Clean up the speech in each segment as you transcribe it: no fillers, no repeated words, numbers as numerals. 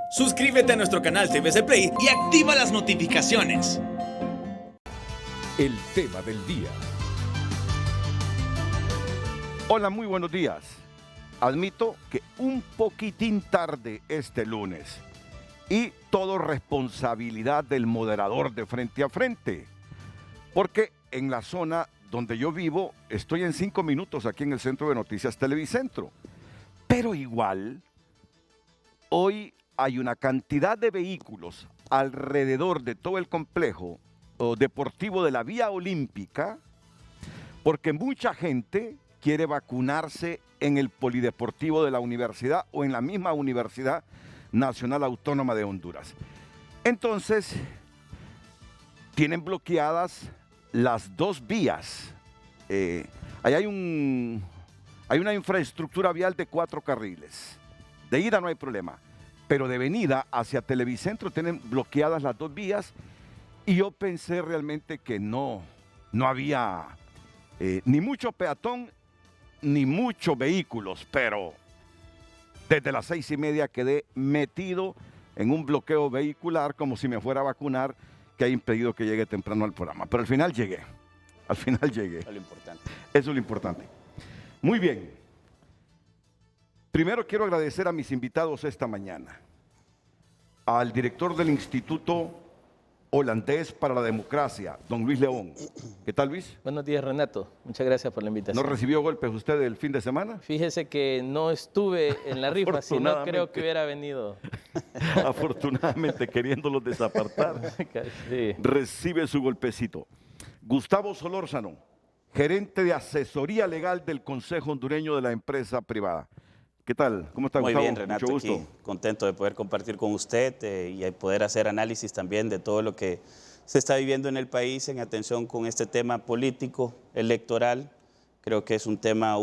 Suscríbete a nuestro canal TVC Play y activa las notificaciones. El tema del día. Hola, muy buenos días. Admito que un poquitín tarde este lunes y todo responsabilidad del moderador de Frente a Frente, porque en la zona donde yo vivo estoy en 5 minutos aquí en el Centro de Noticias Televicentro, pero igual hoy hay una cantidad de vehículos alrededor de todo el complejo deportivo de la Vía Olímpica, porque mucha gente quiere vacunarse en el polideportivo de la universidad o en la misma Universidad Nacional Autónoma de Honduras. Entonces, tienen bloqueadas las dos vías. Ahí hay una infraestructura vial de 4 carriles. De ida no hay problema, pero de venida hacia Televicentro tienen bloqueadas las 2 vías y yo pensé realmente que no había ni mucho peatón ni muchos vehículos, pero desde las 6:30 quedé metido en un bloqueo vehicular como si me fuera a vacunar, que ha impedido que llegue temprano al programa. Pero al final llegué. Eso es lo importante. Eso es lo importante. Muy bien. Primero quiero agradecer a mis invitados esta mañana. Al director del Instituto Holandés para la Democracia, don Luis León. ¿Qué tal, Luis? Buenos días, Renato. Muchas gracias por la invitación. ¿No recibió golpes usted el fin de semana? Fíjese que no estuve en la rifa, si no creo que hubiera venido. Afortunadamente, queriéndolos desapartar, Sí. recibe su golpecito. Gustavo Solórzano, gerente de asesoría legal del Consejo Hondureño de la Empresa Privada. ¿Qué tal? ¿Cómo está, Gustavo? Muy bien, Renato, mucho gusto. aquí contento de poder compartir con usted y poder hacer análisis también de todo lo que se está viviendo en el país en atención con este tema político, electoral. Creo que es un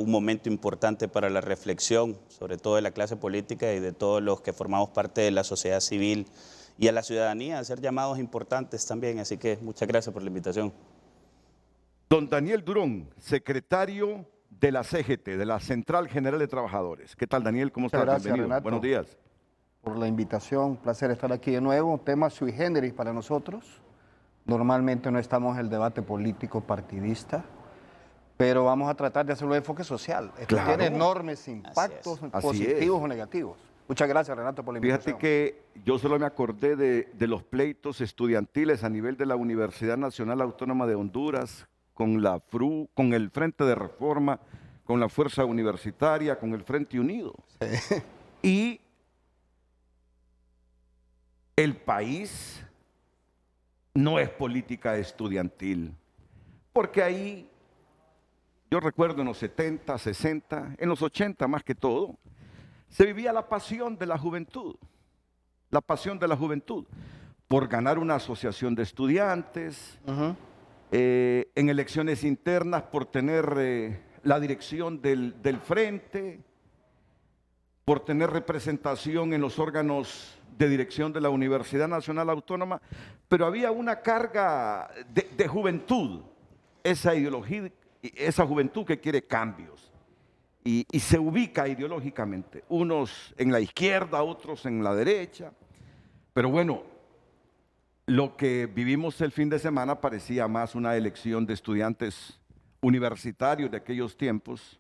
momento importante para la reflexión, sobre todo de la clase política y de todos los que formamos parte de la sociedad civil y a la ciudadanía, hacer llamados importantes también. Así que muchas gracias por la invitación. Don Daniel Durón, secretario de la CGT, de la Central General de Trabajadores. ¿Qué tal, Daniel? ¿Cómo estás? Gracias, Bienvenido. Renato, buenos días. Por la invitación, un placer estar aquí de nuevo. Un tema sui generis para nosotros. Normalmente no estamos en el debate político partidista, pero vamos a tratar de hacerlo de enfoque social. Esto Claro. tiene enormes impactos positivos o negativos. Muchas gracias, Renato, por la invitación. Fíjate que yo solo me acordé de los pleitos estudiantiles a nivel de la Universidad Nacional Autónoma de Honduras, con la FRU, con el Frente de Reforma, con la Fuerza Universitaria, con el Frente Unido. Sí. Y el país no es política estudiantil, porque ahí, yo recuerdo en los 70, 60, en los 80 más que todo, se vivía la pasión de la juventud por ganar una asociación de estudiantes, en elecciones internas por tener la dirección del frente, por tener representación en los órganos de dirección de la Universidad Nacional Autónoma, pero había una carga de juventud, esa ideología, esa juventud que quiere cambios y se ubica ideológicamente, unos en la izquierda, otros en la derecha, pero bueno, lo que vivimos el fin de semana parecía más una elección de estudiantes universitarios de aquellos tiempos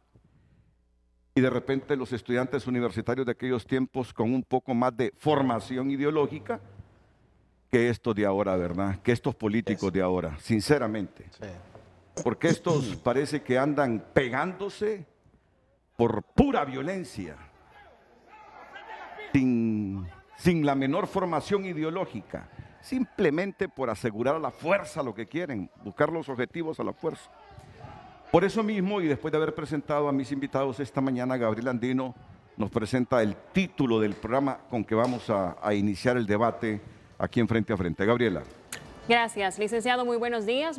y de repente los estudiantes universitarios de aquellos tiempos con un poco más de formación ideológica que estos de ahora, ¿verdad? Que estos políticos de ahora, sinceramente. Sí. Porque estos parece que andan pegándose por pura violencia, sin la menor formación ideológica. Simplemente por asegurar a la fuerza lo que quieren, buscar los objetivos a la fuerza. Por eso mismo, y después de haber presentado a mis invitados esta mañana, Gabriel Andino nos presenta el título del programa con que vamos a iniciar el debate aquí en Frente a Frente. Gabriela. Gracias, licenciado. Muy buenos días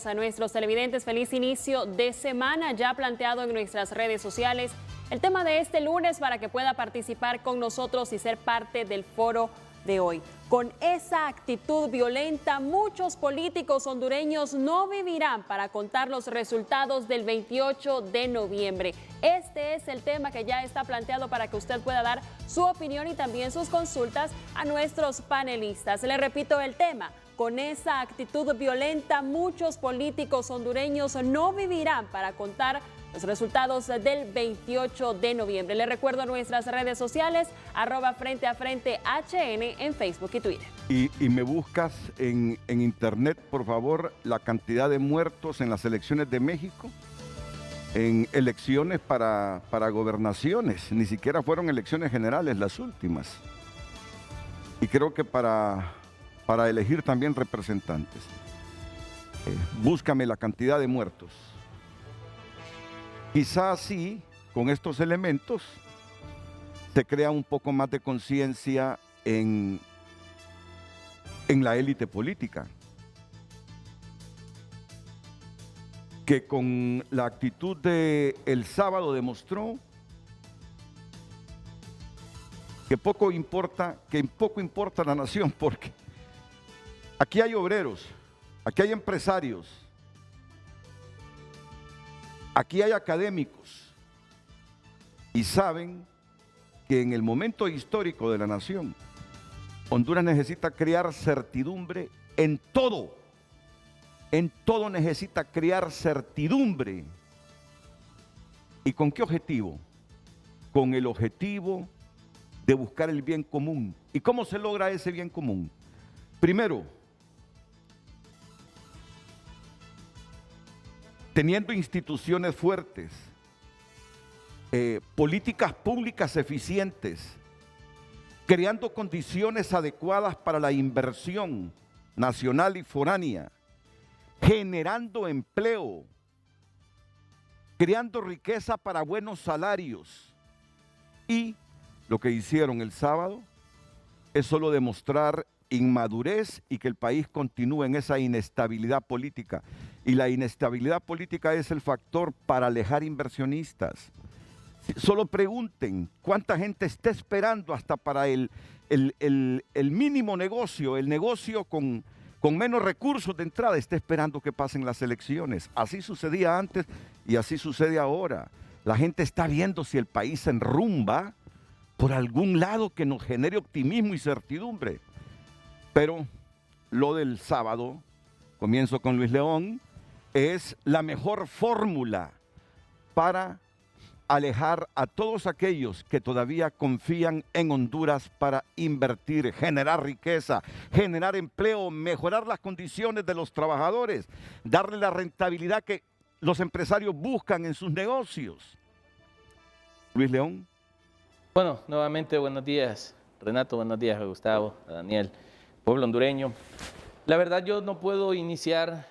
a nuestros televidentes. Feliz inicio de semana, ya planteado en nuestras redes sociales el tema de este lunes para que pueda participar con nosotros y ser parte del foro de hoy. Con esa actitud violenta, muchos políticos hondureños no vivirán para contar los resultados del 28 de noviembre. Este es el tema que ya está planteado para que usted pueda dar su opinión y también sus consultas a nuestros panelistas. Le repito el tema. Con esa actitud violenta, muchos políticos hondureños no vivirán para contar los resultados del 28 de noviembre. Les recuerdo nuestras redes sociales, @FrenteAFrenteHN en Facebook y Twitter. Y me buscas en internet, por favor, la cantidad de muertos en las elecciones de México, en elecciones para gobernaciones. Ni siquiera fueron elecciones generales las últimas. Y creo que para elegir también representantes. Búscame la cantidad de muertos. Quizás sí, con estos elementos, se crea un poco más de conciencia en la élite política, que con la actitud de el sábado demostró que poco importa la nación, porque aquí hay obreros, aquí hay empresarios, aquí hay académicos y saben que en el momento histórico de la nación, Honduras necesita crear certidumbre en todo necesita crear certidumbre. ¿Y con qué objetivo? Con el objetivo de buscar el bien común. ¿Y cómo se logra ese bien común? Primero, teniendo instituciones fuertes, políticas públicas eficientes, creando condiciones adecuadas para la inversión nacional y foránea, generando empleo, creando riqueza para buenos salarios. Y lo que hicieron el sábado es solo demostrar inmadurez y que el país continúe en esa inestabilidad política. Y la inestabilidad política es el factor para alejar inversionistas. Solo pregunten cuánta gente está esperando hasta para el mínimo negocio, el negocio con menos recursos de entrada, está esperando que pasen las elecciones. Así sucedía antes y así sucede ahora. La gente está viendo si el país se enrumba por algún lado que nos genere optimismo y certidumbre. Pero lo del sábado, comienzo con Luis León, es la mejor fórmula para alejar a todos aquellos que todavía confían en Honduras para invertir, generar riqueza, generar empleo, mejorar las condiciones de los trabajadores, darle la rentabilidad que los empresarios buscan en sus negocios. Luis León. Bueno, nuevamente buenos días, Renato, buenos días a Gustavo, a Daniel, pueblo hondureño. La verdad yo no puedo iniciar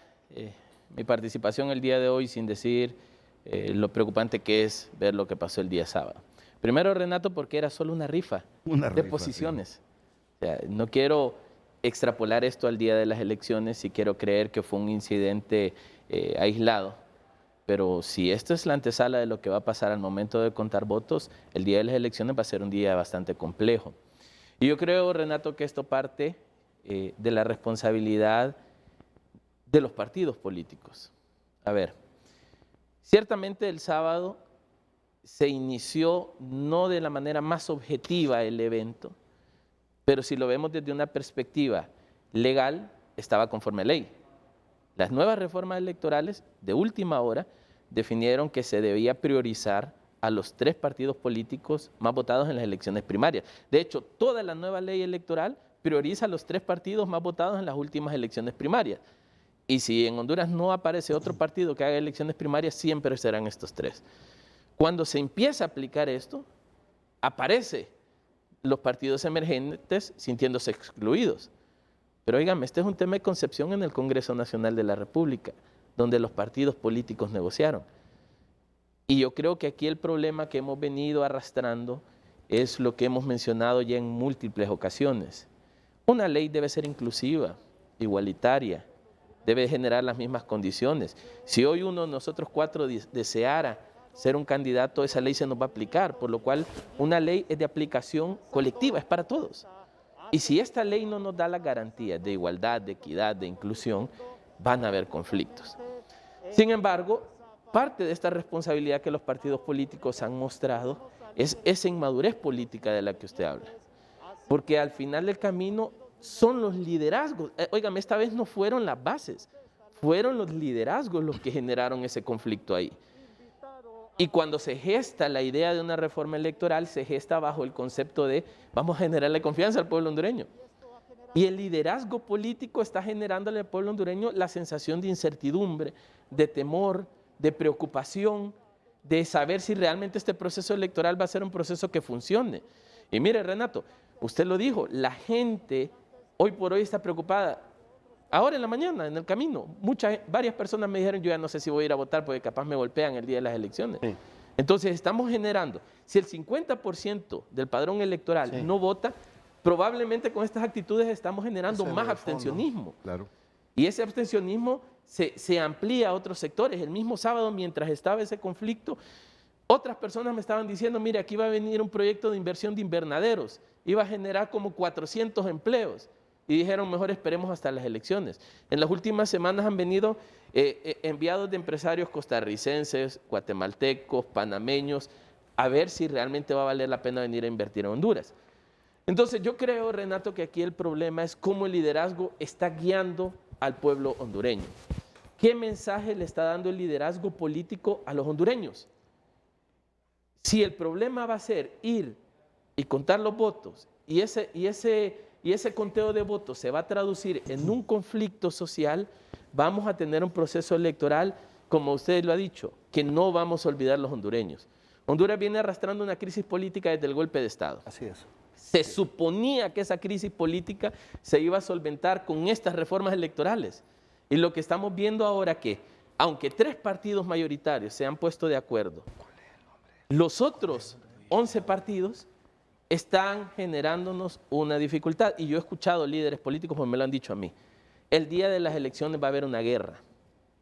mi participación el día de hoy sin decir lo preocupante que es ver lo que pasó el día sábado. Primero, Renato, porque era solo una rifa de posiciones. Sí. O sea, no quiero extrapolar esto al día de las elecciones y quiero creer que fue un incidente aislado. Pero si esto es la antesala de lo que va a pasar al momento de contar votos, el día de las elecciones va a ser un día bastante complejo. Y yo creo, Renato, que esto parte de la responsabilidad de los partidos políticos. A ver, ciertamente el sábado se inició no de la manera más objetiva el evento, pero si lo vemos desde una perspectiva legal, estaba conforme a ley. Las nuevas reformas electorales de última hora definieron que se debía priorizar a los 3 partidos políticos más votados en las elecciones primarias. De hecho, toda la nueva ley electoral prioriza a los 3 partidos más votados en las últimas elecciones primarias. Y si en Honduras no aparece otro partido que haga elecciones primarias, siempre serán estos 3. Cuando se empieza a aplicar esto, aparecen los partidos emergentes sintiéndose excluidos. Pero oigan, este es un tema de concepción en el Congreso Nacional de la República, donde los partidos políticos negociaron. Y yo creo que aquí el problema que hemos venido arrastrando es lo que hemos mencionado ya en múltiples ocasiones. Una ley debe ser inclusiva, igualitaria, debe generar las mismas condiciones. Si hoy uno de nosotros 4 deseara ser un candidato, esa ley se nos va a aplicar, por lo cual una ley es de aplicación colectiva, es para todos. Y si esta ley no nos da las garantías de igualdad, de equidad, de inclusión, van a haber conflictos. Sin embargo, parte de esta responsabilidad que los partidos políticos han mostrado es esa inmadurez política de la que usted habla. Porque al final del camino son los liderazgos. Óigame, esta vez no fueron las bases, fueron los liderazgos los que generaron ese conflicto ahí. Y cuando se gesta la idea de una reforma electoral, se gesta bajo el concepto de vamos a generarle confianza al pueblo hondureño. Y el liderazgo político está generándole al pueblo hondureño la sensación de incertidumbre, de temor, de preocupación, de saber si realmente este proceso electoral va a ser un proceso que funcione. Y mire, Renato, usted lo dijo, la gente hoy por hoy está preocupada. Ahora en la mañana, en el camino, varias personas me dijeron, yo ya no sé si voy a ir a votar porque capaz me golpean el día de las elecciones. Sí. Entonces estamos generando, si el 50% del padrón electoral no vota, probablemente con estas actitudes estamos generando más abstencionismo. Claro. Y ese abstencionismo se amplía a otros sectores. El mismo sábado, mientras estaba ese conflicto, otras personas me estaban diciendo, mire, aquí va a venir un proyecto de inversión de invernaderos, iba a generar como 400 empleos. Y dijeron, mejor esperemos hasta las elecciones. En las últimas semanas han venido enviados de empresarios costarricenses, guatemaltecos, panameños, a ver si realmente va a valer la pena venir a invertir en Honduras. Entonces yo creo, Renato, que aquí el problema es cómo el liderazgo está guiando al pueblo hondureño. ¿Qué mensaje le está dando el liderazgo político a los hondureños? Si el problema va a ser ir y contar los votos y ese conteo de votos se va a traducir en un conflicto social, vamos a tener un proceso electoral, como usted lo ha dicho, que no vamos a olvidar los hondureños. Honduras viene arrastrando una crisis política desde el golpe de Estado. Así es. Se suponía que esa crisis política se iba a solventar con estas reformas electorales. Y lo que estamos viendo ahora que, aunque 3 partidos mayoritarios se han puesto de acuerdo, los otros 11 partidos están generándonos una dificultad. Y yo he escuchado líderes políticos, pues me lo han dicho a mí, el día de las elecciones va a haber una guerra,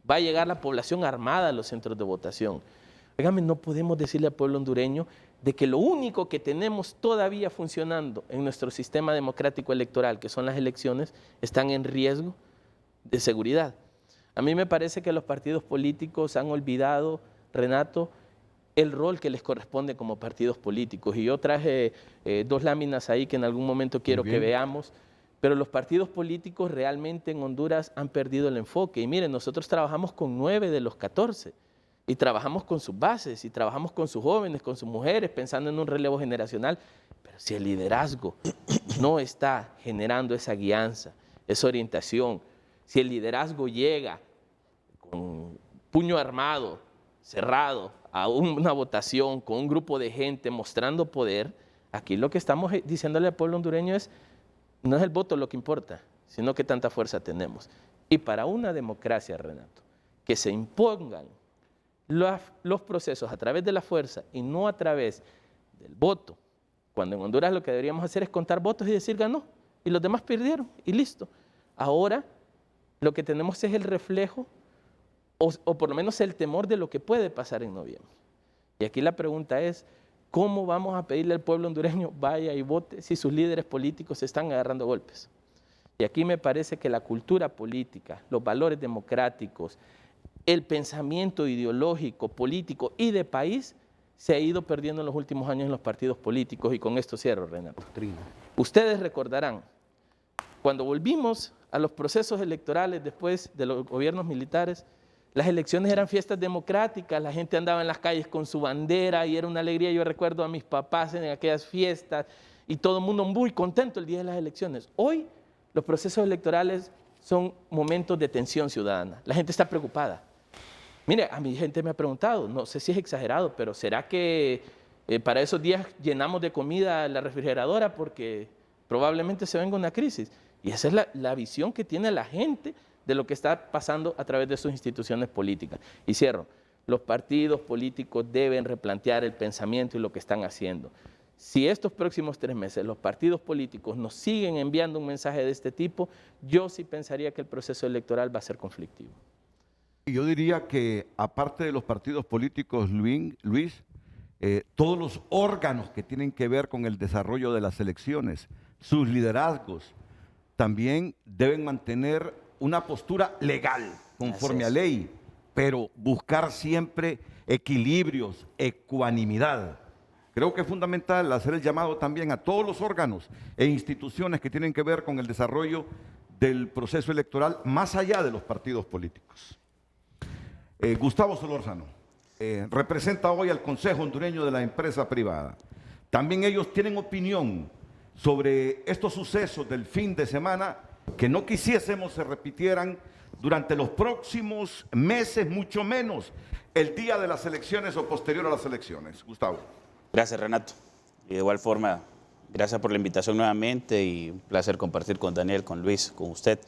va a llegar la población armada a los centros de votación. Óigame, no podemos decirle al pueblo hondureño de que lo único que tenemos todavía funcionando en nuestro sistema democrático electoral, que son las elecciones, están en riesgo de seguridad. A mí me parece que los partidos políticos han olvidado, Renato, el rol que les corresponde como partidos políticos. Y yo traje 2 láminas ahí que en algún momento quiero que veamos, pero los partidos políticos realmente en Honduras han perdido el enfoque. Y miren, nosotros trabajamos con 9 de los 14 y trabajamos con sus bases y trabajamos con sus jóvenes, con sus mujeres, pensando en un relevo generacional. Pero si el liderazgo no está generando esa guianza, esa orientación, si el liderazgo llega con puño armado, cerrado, a una votación con un grupo de gente mostrando poder, aquí lo que estamos diciéndole al pueblo hondureño es, no es el voto lo que importa, sino que tanta fuerza tenemos. Y para una democracia, Renato, que se impongan los procesos a través de la fuerza y no a través del voto, cuando en Honduras lo que deberíamos hacer es contar votos y decir ganó, y los demás perdieron, y listo. Ahora lo que tenemos es el reflejo o por lo menos el temor de lo que puede pasar en noviembre. Y aquí la pregunta es, ¿cómo vamos a pedirle al pueblo hondureño vaya y vote si sus líderes políticos se están agarrando golpes? Y aquí me parece que la cultura política, los valores democráticos, el pensamiento ideológico, político y de país se ha ido perdiendo en los últimos años en los partidos políticos. Y con esto cierro, Renato. Ustedes recordarán, cuando volvimos a los procesos electorales después de los gobiernos militares, las elecciones eran fiestas democráticas, la gente andaba en las calles con su bandera y era una alegría. Yo recuerdo a mis papás en aquellas fiestas y todo el mundo muy contento el día de las elecciones. Hoy los procesos electorales son momentos de tensión ciudadana. La gente está preocupada. Mire, a mi gente me ha preguntado, no sé si es exagerado, pero ¿será que para esos días llenamos de comida la refrigeradora porque probablemente se venga una crisis? Y esa es la visión que tiene la gente de lo que está pasando a través de sus instituciones políticas. Y cierro, los partidos políticos deben replantear el pensamiento y lo que están haciendo. Si estos próximos 3 meses los partidos políticos nos siguen enviando un mensaje de este tipo, yo sí pensaría que el proceso electoral va a ser conflictivo. Yo diría que aparte de los partidos políticos, Luis, todos los órganos que tienen que ver con el desarrollo de las elecciones sus liderazgos también deben mantener una postura legal, conforme a ley, pero buscar siempre equilibrios, ecuanimidad. Creo que es fundamental hacer el llamado también a todos los órganos e instituciones que tienen que ver con el desarrollo del proceso electoral más allá de los partidos políticos. Gustavo Solórzano representa hoy al Consejo Hondureño de la Empresa Privada. También ellos tienen opinión sobre estos sucesos del fin de semana que no quisiésemos se repitieran durante los próximos meses, mucho menos el día de las elecciones o posterior a las elecciones. Gustavo. Gracias, Renato. Y de igual forma, gracias por la invitación nuevamente y un placer compartir con Daniel, con Luis, con usted.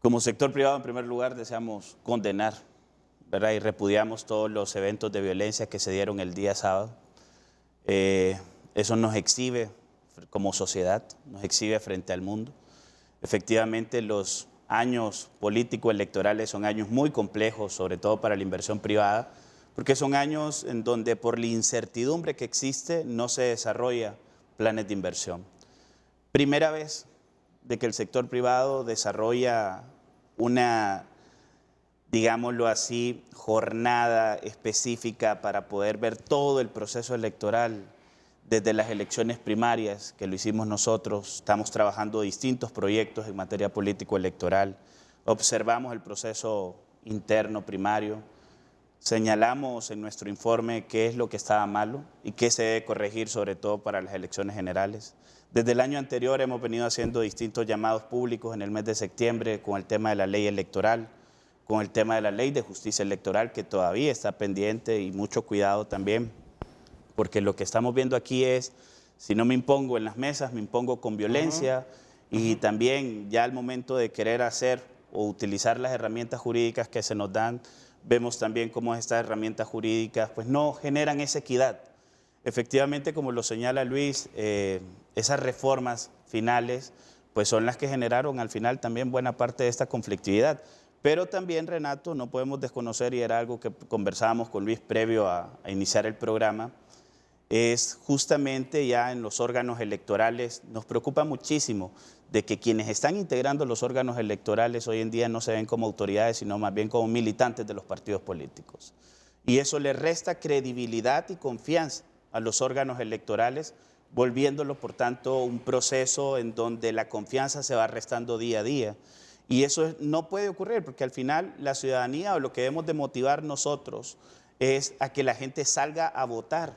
Como sector privado, en primer lugar, deseamos condenar, ¿verdad? Y repudiamos todos los eventos de violencia que se dieron el día sábado. Eso nos exhibe como sociedad, nos exhibe frente al mundo. Efectivamente, los años político-electorales son años muy complejos, sobre todo para la inversión privada, porque son años en donde por la incertidumbre que existe no se desarrolla planes de inversión. Primera vez de que el sector privado desarrolla una, digámoslo así, jornada específica para poder ver todo el proceso electoral desde las elecciones primarias, que lo hicimos nosotros. Estamos trabajando distintos proyectos en materia político-electoral, observamos el proceso interno primario, señalamos en nuestro informe qué es lo que estaba malo y qué se debe corregir, sobre todo para las elecciones generales. Desde el año anterior hemos venido haciendo distintos llamados públicos en el mes de septiembre con el tema de la ley electoral, con el tema de la ley de justicia electoral, que todavía está pendiente, y mucho cuidado también, porque lo que estamos viendo aquí es, si no me impongo en las mesas, me impongo con violencia, y también ya al momento de querer hacer o utilizar las herramientas jurídicas que se nos dan, vemos también cómo estas herramientas jurídicas pues no generan esa equidad. Efectivamente, como lo señala Luis, esas reformas finales pues son las que generaron al final también buena parte de esta conflictividad. Pero también, Renato, no podemos desconocer, y era algo que conversábamos con Luis previo a iniciar el programa, es justamente ya en los órganos electorales, nos preocupa muchísimo de que quienes están integrando los órganos electorales hoy en día no se ven como autoridades, sino más bien como militantes de los partidos políticos. Y eso le resta credibilidad y confianza a los órganos electorales, volviéndolo, por tanto, un proceso en donde la confianza se va restando día a día. Y eso no puede ocurrir, porque al final la ciudadanía, o lo que debemos de motivar nosotros, es a que la gente salga a votar,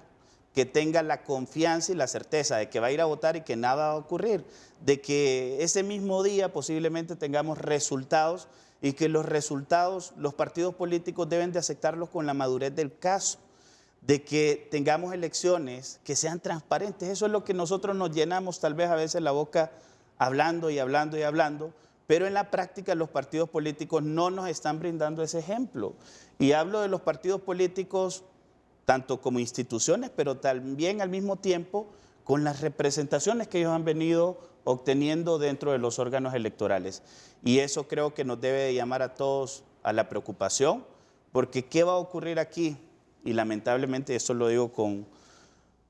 que tenga la confianza y la certeza de que va a ir a votar y que nada va a ocurrir, de que ese mismo día posiblemente tengamos resultados, y que los resultados los partidos políticos deben de aceptarlos con la madurez del caso, de que tengamos elecciones que sean transparentes. Eso es lo que nosotros nos llenamos tal vez a veces la boca hablando y hablando y hablando, pero en la práctica los partidos políticos no nos están brindando ese ejemplo. Y hablo de los partidos políticos tanto como instituciones, pero también al mismo tiempo con las representaciones que ellos han venido obteniendo dentro de los órganos electorales. Y eso creo que nos debe llamar a todos a la preocupación, porque ¿qué va a ocurrir aquí? Y lamentablemente esto lo digo con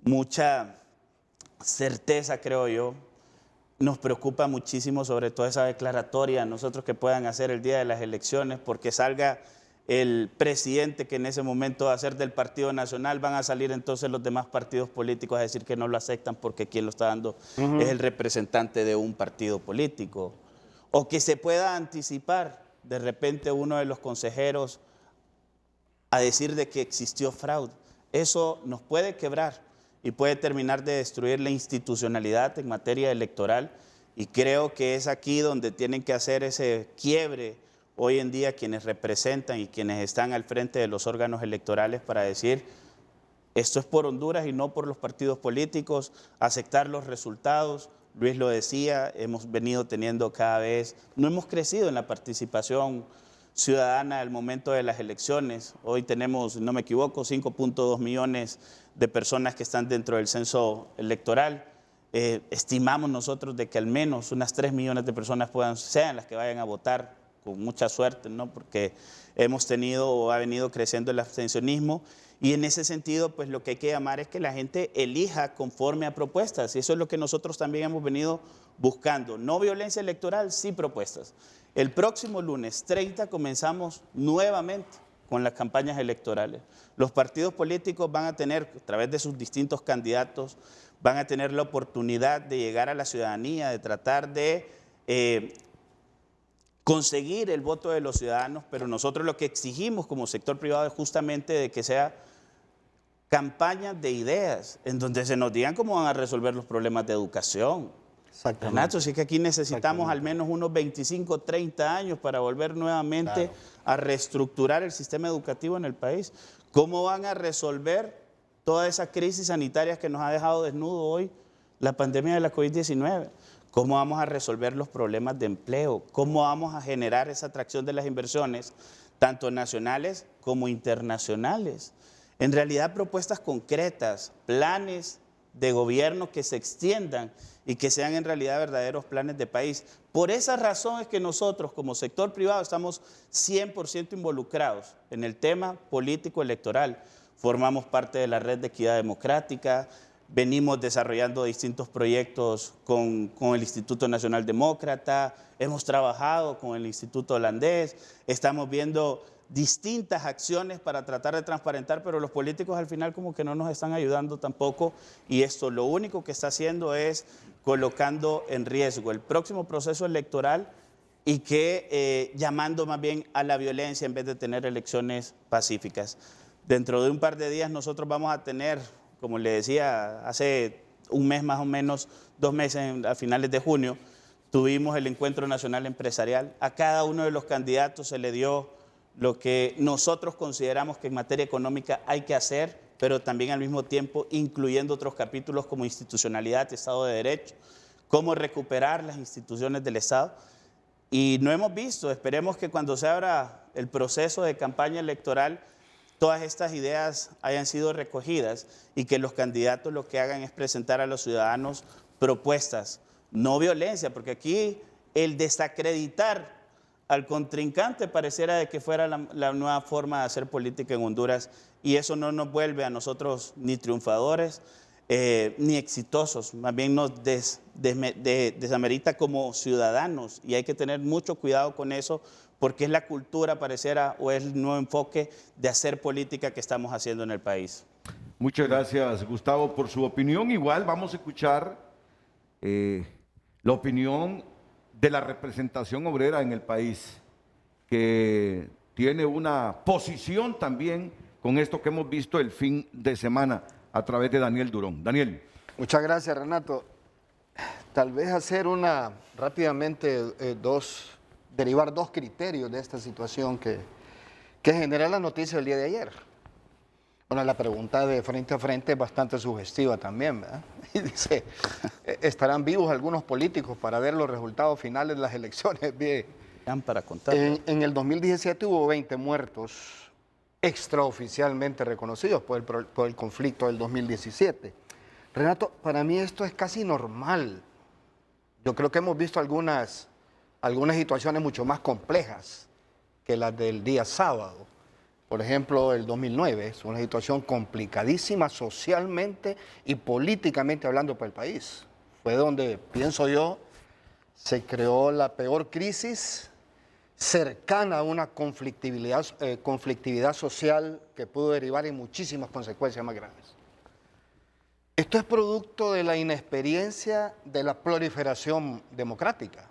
mucha certeza, creo yo, nos preocupa muchísimo sobre todo esa declaratoria, nosotros que puedan hacer el día de las elecciones, porque salga el presidente que en ese momento va a ser del Partido Nacional, van a salir entonces los demás partidos políticos a decir que no lo aceptan porque quien lo está dando es el representante de un partido político. O que se pueda anticipar de repente uno de los consejeros a decir de que existió fraude. Eso nos puede quebrar y puede terminar de destruir la institucionalidad en materia electoral, y creo que es aquí donde tienen que hacer ese quiebre hoy en día quienes representan y quienes están al frente de los órganos electorales, para decir, esto es por Honduras y no por los partidos políticos, aceptar los resultados. Luis lo decía, hemos venido teniendo cada vez, no hemos crecido en la participación ciudadana al momento de las elecciones. Hoy tenemos, no me equivoco, 5.2 millones de personas que están dentro del censo electoral. Estimamos nosotros de que al menos unas 3 millones de personas sean las que vayan a votar con mucha suerte, ¿no? Porque hemos tenido o ha venido creciendo el abstencionismo y en ese sentido, pues lo que hay que llamar es que la gente elija conforme a propuestas y eso es lo que nosotros también hemos venido buscando. No violencia electoral, sí propuestas. El próximo lunes 30 comenzamos nuevamente con las campañas electorales. Los partidos políticos van a tener, a través de sus distintos candidatos, van a tener la oportunidad de llegar a la ciudadanía, de tratar de conseguir el voto de los ciudadanos, pero nosotros lo que exigimos como sector privado es justamente de que sea campañas de ideas, en donde se nos digan cómo van a resolver los problemas de educación. Exactamente. Renato, sí que aquí necesitamos al menos unos 25, 30 años para volver nuevamente a reestructurar el sistema educativo en el país. ¿Cómo van a resolver toda esa crisis sanitaria que nos ha dejado desnudo hoy la pandemia de la COVID-19? ¿Cómo vamos a resolver los problemas de empleo? ¿Cómo vamos a generar esa atracción de las inversiones, tanto nacionales como internacionales? En realidad, propuestas concretas, planes de gobierno que se extiendan y que sean en realidad verdaderos planes de país. Por esa razón es que nosotros como sector privado estamos 100% involucrados en el tema político electoral. Formamos parte de la Red de Equidad Democrática, venimos desarrollando distintos proyectos con el Instituto Nacional Demócrata, hemos trabajado con el Instituto Holandés, estamos viendo distintas acciones para tratar de transparentar, pero los políticos al final como que no nos están ayudando tampoco y esto lo único que está haciendo es colocando en riesgo el próximo proceso electoral y que llamando más bien a la violencia en vez de tener elecciones pacíficas. Dentro de un par de días nosotros vamos a tener, como le decía, hace un mes más o menos, 2 meses a finales de junio, tuvimos el Encuentro Nacional Empresarial. A cada uno de los candidatos se le dio lo que nosotros consideramos que en materia económica hay que hacer, pero también al mismo tiempo incluyendo otros capítulos como institucionalidad, Estado de Derecho, cómo recuperar las instituciones del Estado. Y no hemos visto, esperemos que cuando se abra el proceso de campaña electoral, todas estas ideas hayan sido recogidas y que los candidatos lo que hagan es presentar a los ciudadanos propuestas, no violencia, porque aquí el desacreditar al contrincante pareciera de que fuera la nueva forma de hacer política en Honduras y eso no nos vuelve a nosotros ni triunfadores ni exitosos, más bien nos desamerita como ciudadanos y hay que tener mucho cuidado con eso porque es la cultura pareciera o es el nuevo enfoque de hacer política que estamos haciendo en el país. Muchas gracias, Gustavo, por su opinión. Igual vamos a escuchar la opinión de la representación obrera en el país, que tiene una posición también con esto que hemos visto el fin de semana a través de Daniel Durón. Daniel. Muchas gracias, Renato. Tal vez hacer rápidamente derivar dos criterios de esta situación que genera la noticia del día de ayer. Bueno, la pregunta de frente a frente es bastante sugestiva también, ¿verdad? Y dice, ¿estarán vivos algunos políticos para ver los resultados finales de las elecciones? Bien. Para contar. En el 2017 hubo 20 muertos extraoficialmente reconocidos por el conflicto del 2017. Renato, para mí esto es casi normal. Yo creo que hemos visto algunas situaciones mucho más complejas que las del día sábado. Por ejemplo, el 2009 es una situación complicadísima socialmente y políticamente hablando para el país. Fue donde, pienso yo, se creó la peor crisis cercana a una conflictividad social que pudo derivar en muchísimas consecuencias más graves. Esto es producto de la inexperiencia de la proliferación democrática.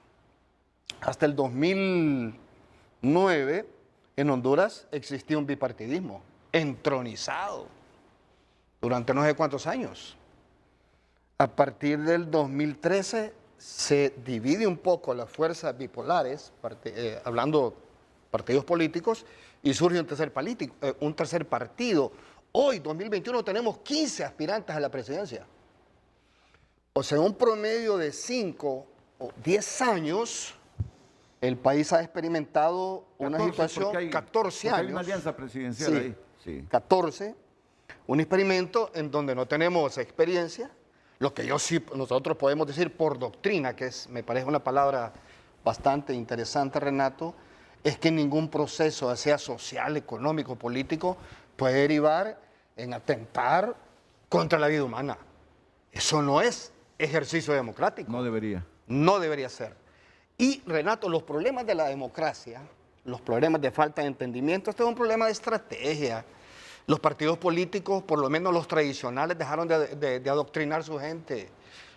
Hasta el 2009, en Honduras existía un bipartidismo entronizado durante no sé cuántos años. A partir del 2013 se divide un poco las fuerzas bipolares, hablando partidos políticos, y surge un tercer partido. Hoy, 2021, tenemos 15 aspirantes a la presidencia. O sea, un promedio de 5 o 10 años, el país ha experimentado una situación, 14 años. Hay una alianza presidencial ahí. Sí. 14, un experimento en donde no tenemos experiencia, lo que nosotros podemos decir por doctrina, que me parece una palabra bastante interesante, Renato, es que ningún proceso, sea social, económico, político, puede derivar en atentar contra la vida humana. Eso no es ejercicio democrático. No debería. No debería ser. Y, Renato, los problemas de la democracia, los problemas de falta de entendimiento, este es un problema de estrategia. Los partidos políticos, por lo menos los tradicionales, dejaron de adoctrinar a su gente.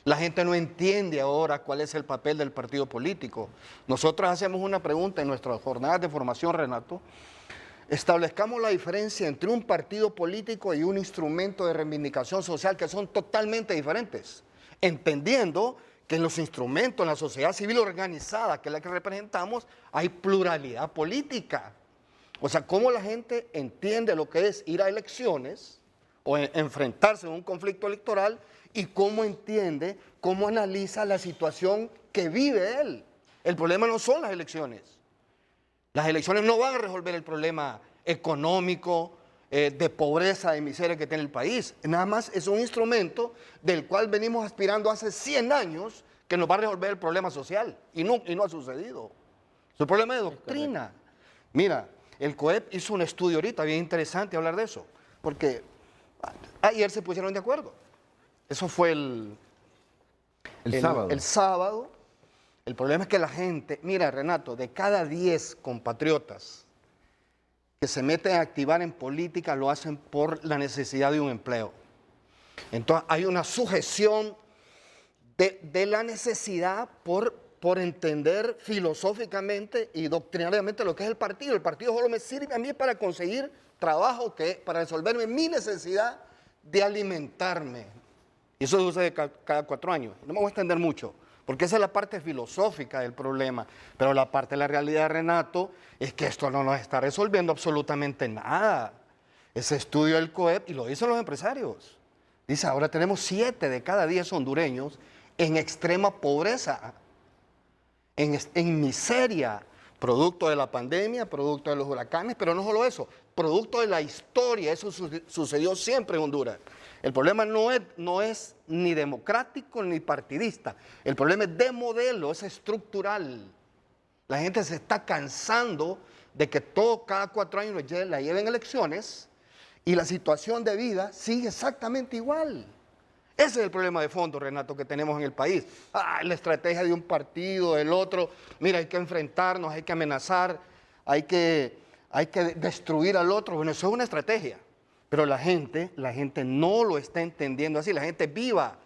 La gente no entiende ahora cuál es el papel del partido político. Nosotros hacemos una pregunta en nuestras jornadas de formación, Renato. Establezcamos la diferencia entre un partido político y un instrumento de reivindicación social que son totalmente diferentes, entendiendo que en los instrumentos, en la sociedad civil organizada, que es la que representamos, hay pluralidad política. O sea, cómo la gente entiende lo que es ir a elecciones o enfrentarse a un conflicto electoral y cómo entiende, cómo analiza la situación que vive él. El problema no son las elecciones. Las elecciones no van a resolver el problema económico, de pobreza, de miseria que tiene el país. Nada más es un instrumento del cual venimos aspirando hace 100 años que nos va a resolver el problema social y no ha sucedido. Es un problema de doctrina. Mira, el COEP hizo un estudio ahorita bien interesante hablar de eso, porque ayer se pusieron de acuerdo. Eso fue el sábado. El sábado. El problema es que la gente, mira, Renato, de cada 10 compatriotas que se meten a activar en política, lo hacen por la necesidad de un empleo. Entonces hay una sujeción de la necesidad por entender filosóficamente y doctrinariamente lo que es el partido. El partido solo me sirve a mí para conseguir trabajo, para resolverme mi necesidad de alimentarme. Y eso sucede cada 4 años. No me voy a extender mucho, porque esa es la parte filosófica del problema. Pero la parte de la realidad, Renato, es que esto no nos está resolviendo absolutamente nada. Ese estudio del COEP, y lo dicen los empresarios, dice, ahora tenemos 7 de cada 10 hondureños en extrema pobreza, en miseria, producto de la pandemia, producto de los huracanes, pero no solo eso, producto de la historia. Eso sucedió siempre en Honduras. El problema no es ni democrático ni partidista. El problema es de modelo, es estructural. La gente se está cansando de que cada 4 años la lleven elecciones y la situación de vida sigue exactamente igual. Ese es el problema de fondo, Renato, que tenemos en el país. La estrategia de un partido, del otro. Mira, hay que enfrentarnos, hay que amenazar, hay que destruir al otro. Bueno, eso es una estrategia. Pero la gente no lo está entendiendo así. La gente es viva.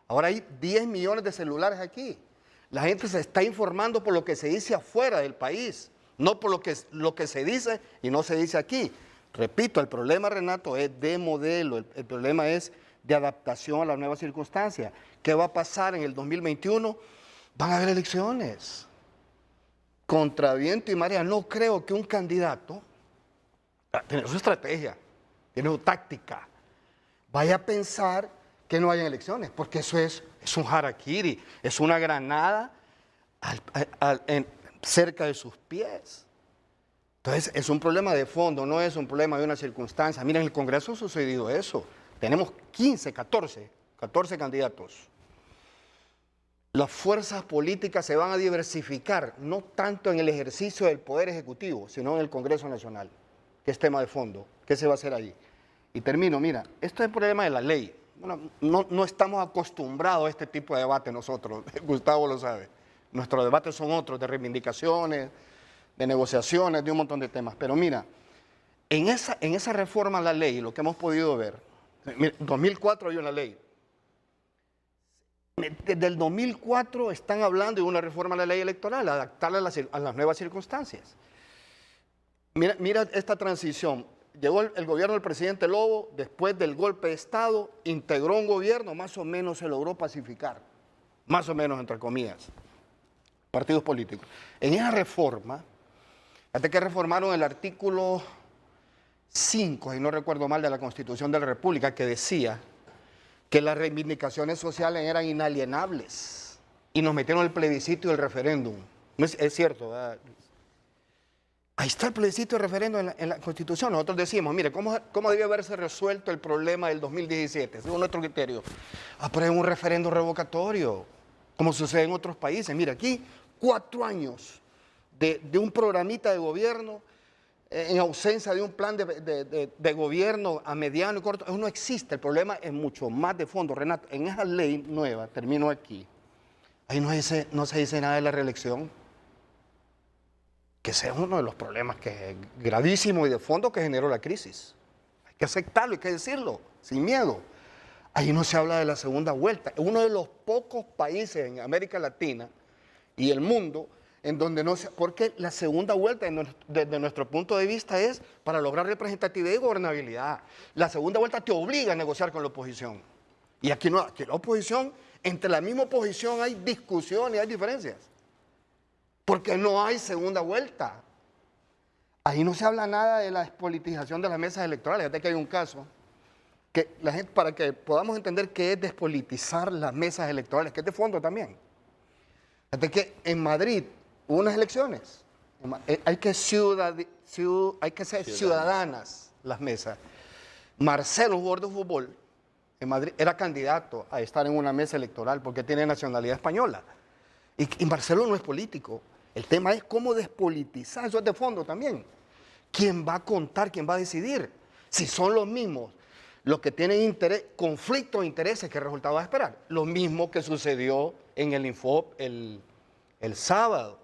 Ahora hay 10 millones de celulares aquí. La gente se está informando por lo que se dice afuera del país, no por lo que se dice y no se dice aquí. Repito, el problema, Renato, es de modelo. El problema es de adaptación a las nuevas circunstancias. ¿Qué va a pasar en el 2021? Van a haber elecciones. Contra viento y marea, no creo que un candidato, tiene su estrategia, tiene su táctica, vaya a pensar que no haya elecciones, porque eso es un harakiri, es una granada cerca de sus pies. Entonces, es un problema de fondo, no es un problema de una circunstancia. Mira, en el Congreso ha sucedido eso. Tenemos 14 candidatos. Las fuerzas políticas se van a diversificar, no tanto en el ejercicio del Poder Ejecutivo, sino en el Congreso Nacional, que es tema de fondo. ¿Qué se va a hacer ahí? Y termino, mira, esto es el problema de la ley. Bueno, no estamos acostumbrados a este tipo de debate nosotros, Gustavo lo sabe. Nuestros debates son otros, de reivindicaciones, de negociaciones, de un montón de temas. Pero mira, en esa reforma a la ley, lo que hemos podido ver, en 2004 hay una ley. Desde el 2004 están hablando de una reforma a la ley electoral, adaptarla a las nuevas circunstancias. Mira esta transición. Llegó el gobierno del presidente Lobo, después del golpe de Estado, integró un gobierno, más o menos se logró pacificar, más o menos entre comillas, partidos políticos. En esa reforma, hasta que reformaron el artículo 5, si no recuerdo mal, de la Constitución de la República, que decía que las reivindicaciones sociales eran inalienables y nos metieron el plebiscito y el referéndum. Es cierto, ¿verdad? Ahí está el plebiscito y el referéndum en la Constitución. Nosotros decimos, mire, ¿cómo debe haberse resuelto el problema del 2017? Según nuestro criterio, aprueben un referéndum revocatorio, como sucede en otros países. Mire, aquí 4 años de un programita de gobierno, en ausencia de un plan de gobierno a mediano y corto. Eso no existe. El problema es mucho más de fondo, Renato. En esa ley nueva, termino aquí, ahí no se dice nada de la reelección, que ese es uno de los problemas que es gravísimo y de fondo que generó la crisis. Hay que aceptarlo, hay que decirlo, sin miedo. Ahí no se habla de la segunda vuelta. Es uno de los pocos países en América Latina y el mundo en donde no se... Porque la segunda vuelta, desde nuestro punto de vista, es para lograr representatividad y gobernabilidad. La segunda vuelta te obliga a negociar con la oposición. Y aquí no, aquí la oposición, entre la misma oposición hay discusión y hay diferencias. Porque no hay segunda vuelta. Ahí no se habla nada de la despolitización de las mesas electorales. Fíjate que hay un caso que la gente, para que podamos entender qué es despolitizar las mesas electorales, que es de fondo también. Fíjate que en Madrid hubo unas elecciones. Hay que ser ciudadanas las mesas. Marcelo, jugador de fútbol, en Madrid, era candidato a estar en una mesa electoral porque tiene nacionalidad española. Y Marcelo no es político. El tema es cómo despolitizar, eso es de fondo también. ¿Quién va a contar, quién va a decidir? Si son los mismos los que tienen interés, conflicto de intereses, ¿qué resultado va a esperar? Lo mismo que sucedió en el Infop el sábado.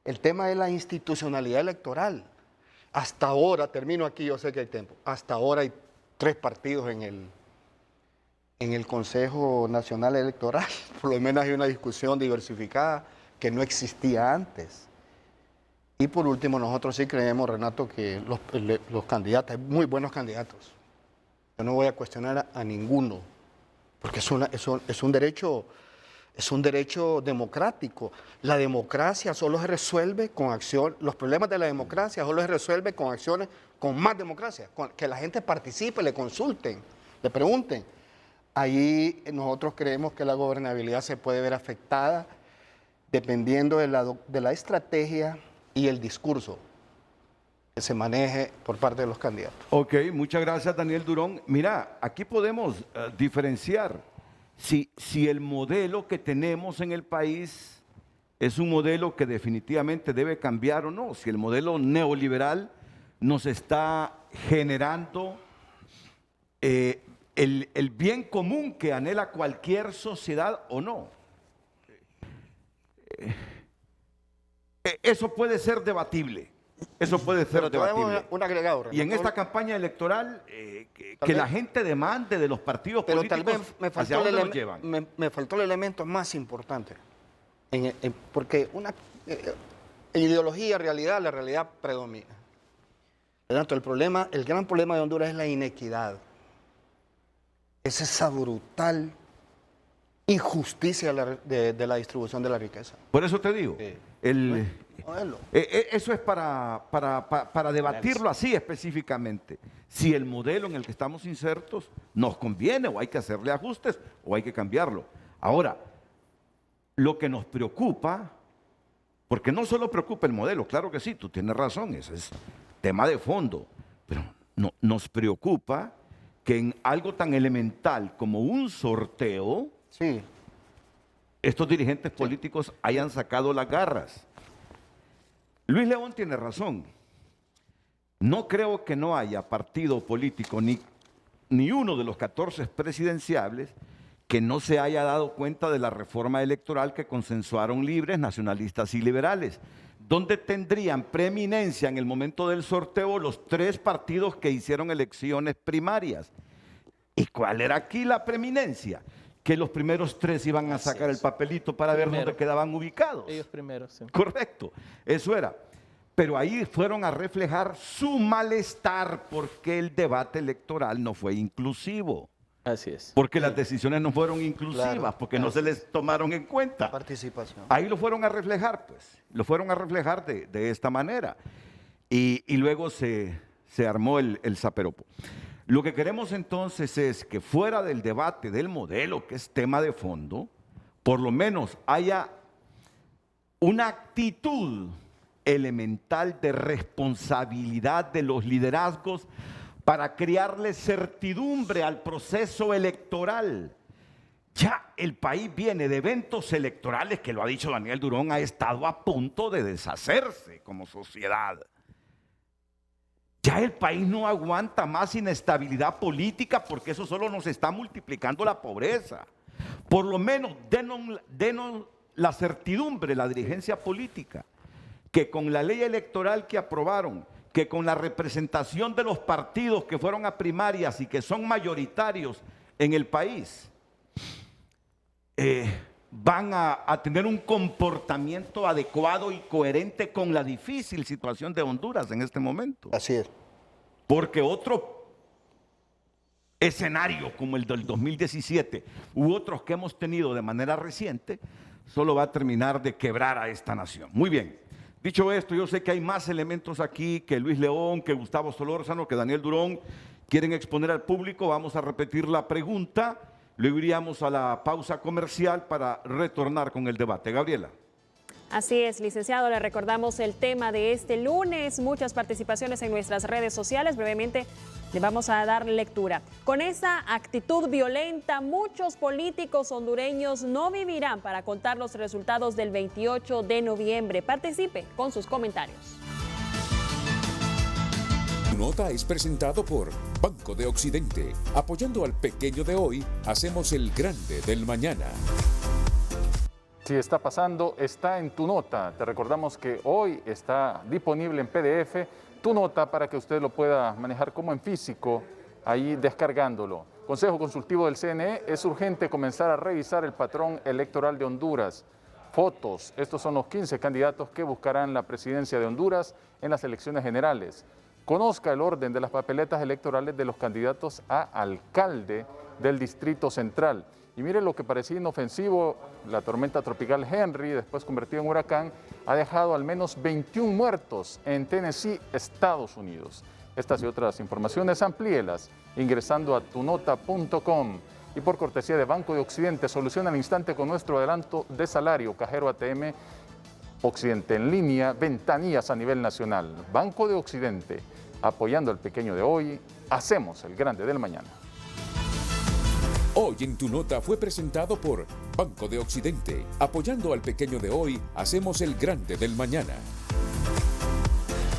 El tema de la institucionalidad electoral. Hasta ahora, termino aquí, yo sé que hay tiempo, hasta ahora hay 3 partidos en el Consejo Nacional Electoral. Por lo menos hay una discusión diversificada que no existía antes. Y por último, nosotros sí creemos, Renato, que los candidatos, hay muy buenos candidatos. Yo no voy a cuestionar a ninguno, porque es un derecho democrático. La democracia solo se resuelve con acción, los problemas de la democracia solo se resuelven con acciones, con más democracia, que la gente participe, le consulten, le pregunten. Ahí nosotros creemos que la gobernabilidad se puede ver afectada dependiendo de la estrategia y el discurso que se maneje por parte de los candidatos. Ok, muchas gracias, Daniel Durón. Mira, aquí podemos diferenciar si el modelo que tenemos en el país es un modelo que definitivamente debe cambiar o no, si el modelo neoliberal nos está generando el bien común que anhela cualquier sociedad o no. Eso puede ser debatible. Eso puede ser debatible. Un agregado, y en esta campaña electoral, que la gente demande de los partidos políticos tal vez hacia dónde los llevan. Me faltó el elemento más importante. Porque en ideología, realidad, la realidad predomina. Por lo tanto, el gran problema de Honduras es la inequidad. Es esa brutal injusticia de la distribución de la riqueza. Por eso te digo, eso es para debatirlo así específicamente. Si el modelo en el que estamos insertos nos conviene o hay que hacerle ajustes o hay que cambiarlo. Ahora, lo que nos preocupa, porque no solo preocupa el modelo, claro que sí, tú tienes razón, ese es tema de fondo, pero nos preocupa que en algo tan elemental como un sorteo, sí, estos dirigentes políticos hayan sacado las garras. Luis León tiene razón. No creo que no haya partido político ni uno de los 14 presidenciables que no se haya dado cuenta de la reforma electoral que consensuaron libres, nacionalistas y liberales, donde tendrían preeminencia en el momento del sorteo los 3 partidos que hicieron elecciones primarias. ¿Y cuál era aquí la preeminencia? Que los primeros 3 iban a sacar el papelito para ver dónde quedaban ubicados. Ellos primero, sí. Correcto, eso era. Pero ahí fueron a reflejar su malestar porque el debate electoral no fue inclusivo. Así es. Porque las decisiones no fueron inclusivas, Claro, porque no se les tomaron en cuenta. participación. Ahí lo fueron a reflejar, pues. Lo fueron a reflejar de esta manera. Y luego se armó el zaperopo. Lo que queremos entonces es que fuera del debate del modelo, que es tema de fondo, por lo menos haya una actitud elemental de responsabilidad de los liderazgos para crearle certidumbre al proceso electoral, Ya el país viene de eventos electorales que, lo ha dicho Daniel Durón, ha estado a punto de deshacerse como sociedad. Ya el país no aguanta más inestabilidad política, porque eso solo nos está multiplicando la pobreza. Por lo menos denos la certidumbre, la dirigencia política, que con la ley electoral que aprobaron, que con la representación de los partidos que fueron a primarias y que son mayoritarios en el país, van a tener un comportamiento adecuado y coherente con la difícil situación de Honduras en este momento. Así es. Porque otro escenario como el del 2017 u otros que hemos tenido de manera reciente, solo va a terminar de quebrar a esta nación. Muy bien. Dicho esto, yo sé que hay más elementos aquí que Luis León, que Gustavo Solórzano, que Daniel Durón quieren exponer al público. Vamos a repetir la pregunta. Luego iríamos a la pausa comercial para retornar con el debate. Gabriela. Así es, licenciado, le recordamos el tema de este lunes, muchas participaciones en nuestras redes sociales, brevemente le vamos a dar lectura. Con esa actitud violenta, muchos políticos hondureños no vivirán para contar los resultados del 28 de noviembre. Participe con sus comentarios. Tu Nota es presentado por Banco de Occidente. Apoyando al pequeño de hoy, hacemos el grande del mañana. Si está pasando, está en Tu Nota. Te recordamos que hoy está disponible en PDF Tu Nota para que usted lo pueda manejar como en físico, ahí descargándolo. Consejo Consultivo del CNE, es urgente comenzar a revisar el patrón electoral de Honduras. Fotos, estos son los 15 candidatos que buscarán la presidencia de Honduras en las elecciones generales. Conozca el orden de las papeletas electorales de los candidatos a alcalde del Distrito Central. Y mire lo que parecía inofensivo, la tormenta tropical Henry, después convertida en huracán, ha dejado al menos 21 muertos en Tennessee, Estados Unidos. Estas y otras informaciones amplíelas ingresando a tunota.com. Y por cortesía de Banco de Occidente, soluciona al instante con nuestro adelanto de salario, cajero ATM, Occidente en línea, ventanillas a nivel nacional. Banco de Occidente, apoyando al pequeño de hoy, hacemos el grande del mañana. Hoy en Tu Nota fue presentado por Banco de Occidente. Apoyando al pequeño de hoy, hacemos el grande del mañana.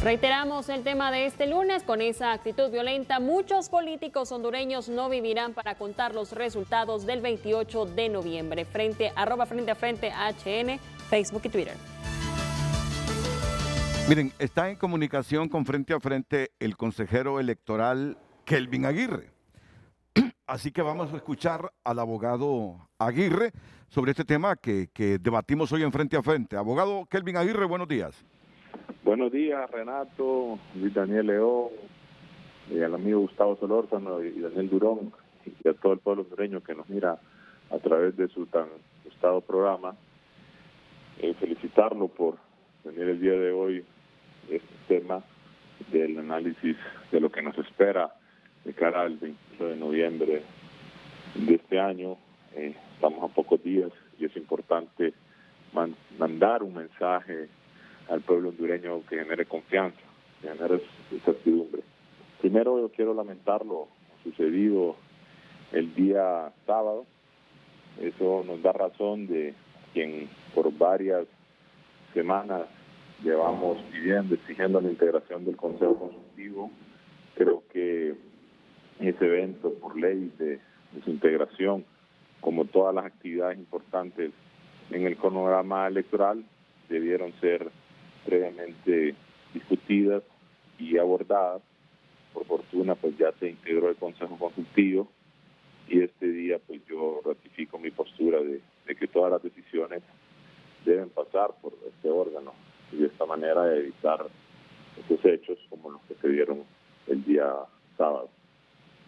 Reiteramos el tema de este lunes. Con esa actitud violenta, muchos políticos hondureños no vivirán para contar los resultados del 28 de noviembre. Frente a frente HN, Facebook y Twitter. Miren, está en comunicación con Frente a Frente el consejero electoral Kelvin Aguirre. Así que vamos a escuchar al abogado Aguirre sobre este tema que debatimos hoy en Frente a Frente. Abogado Kelvin Aguirre, buenos días. Buenos días, Renato, Luis Daniel León, y al amigo Gustavo Solórzano y Daniel Durón, y a todo el pueblo hondureño que nos mira a través de su tan gustado programa. Felicitarlo por tener el día de hoy este tema del análisis de lo que nos espera de cara al 28 de noviembre de este año. Estamos a pocos días y es importante mandar un mensaje al pueblo hondureño que genere confianza, que genere certidumbre. Primero yo quiero lamentar lo sucedido el día sábado. Eso nos da razón de quien por varias semanas llevamos pidiendo, exigiendo la integración del Consejo Consultivo. Creo que ese evento, por ley de su integración, como todas las actividades importantes en el cronograma electoral, debieron ser previamente discutidas y abordadas. Por fortuna, pues ya se integró el Consejo Consultivo y este día pues yo ratifico mi postura de que todas las decisiones deben pasar por este órgano y de esta manera evitar estos hechos como los que se dieron el día sábado.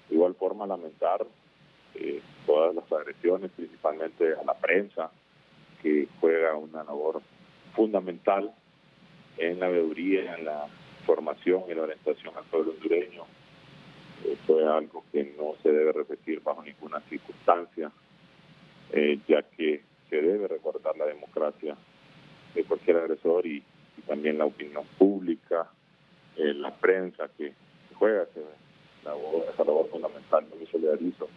De igual forma, lamentar todas las agresiones, principalmente a la prensa, que juega una labor fundamental en la veeduría, en la formación y la orientación al pueblo hondureño. Esto es algo que no se debe repetir bajo ninguna circunstancia, ya que se debe recordar la democracia de cualquier agresor y también la opinión pública, la prensa que juega esa labor fundamental. Yo me solidarizo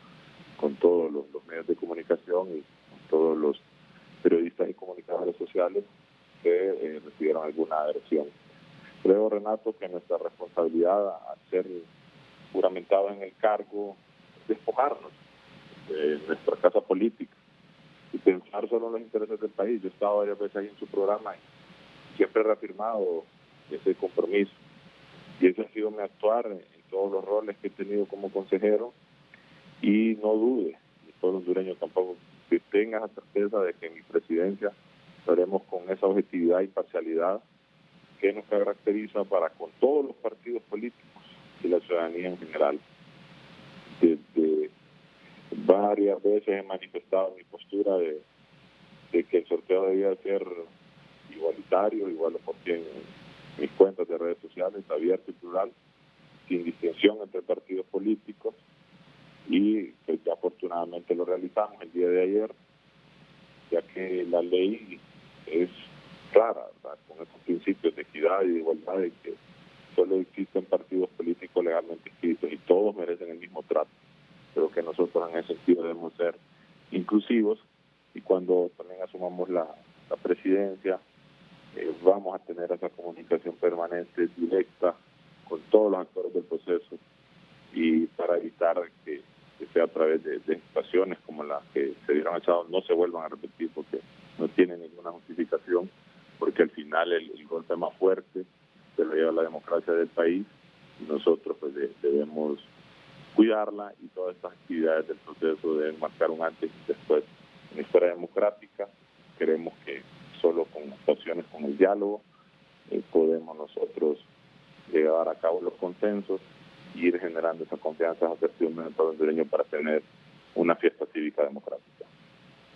con todos los medios de comunicación y con todos los periodistas y comunicadores sociales que recibieron alguna agresión. Creo, Renato, que nuestra responsabilidad al ser juramentados en el cargo es despojarnos de nuestra casa política y pensar solo en los intereses del país. Yo he estado varias veces ahí en su programa y siempre he reafirmado ese compromiso. Y ese ha sido mi actuar en todos los roles que he tenido como consejero. Y no dude, y todo hondureño tampoco, que tenga la certeza de que en mi presidencia lo haremos con esa objetividad y parcialidad que nos caracteriza para con todos los partidos políticos y la ciudadanía en general. Desde varias veces he manifestado mi postura de que el sorteo debía ser igualitario, igual lo porque en mis cuentas de redes sociales, abierto y plural, sin distinción entre partidos políticos, y pues ya afortunadamente lo realizamos el día de ayer, ya que la ley es clara, ¿verdad?, con esos principios de equidad y de igualdad, y que solo existen partidos políticos legalmente inscritos y todos merecen el mismo trato. Creo que nosotros en ese sentido debemos ser inclusivos, y cuando también asumamos la presidencia vamos a tener esa comunicación permanente, directa, con todos los actores del proceso, y para evitar que sea a través de situaciones como las que se dieron el sábado no se vuelvan a repetir, porque no tienen ninguna justificación, porque al final el golpe más fuerte se lo lleva la democracia del país, y nosotros pues debemos cuidarla, y todas estas actividades del proceso deben marcar un antes y después en la historia democrática. Queremos que solo con actuaciones, con el diálogo, podemos nosotros llevar a cabo los consensos y ir generando esa confianza, esa certidumbre en el pueblo hondureño para tener una fiesta cívica democrática.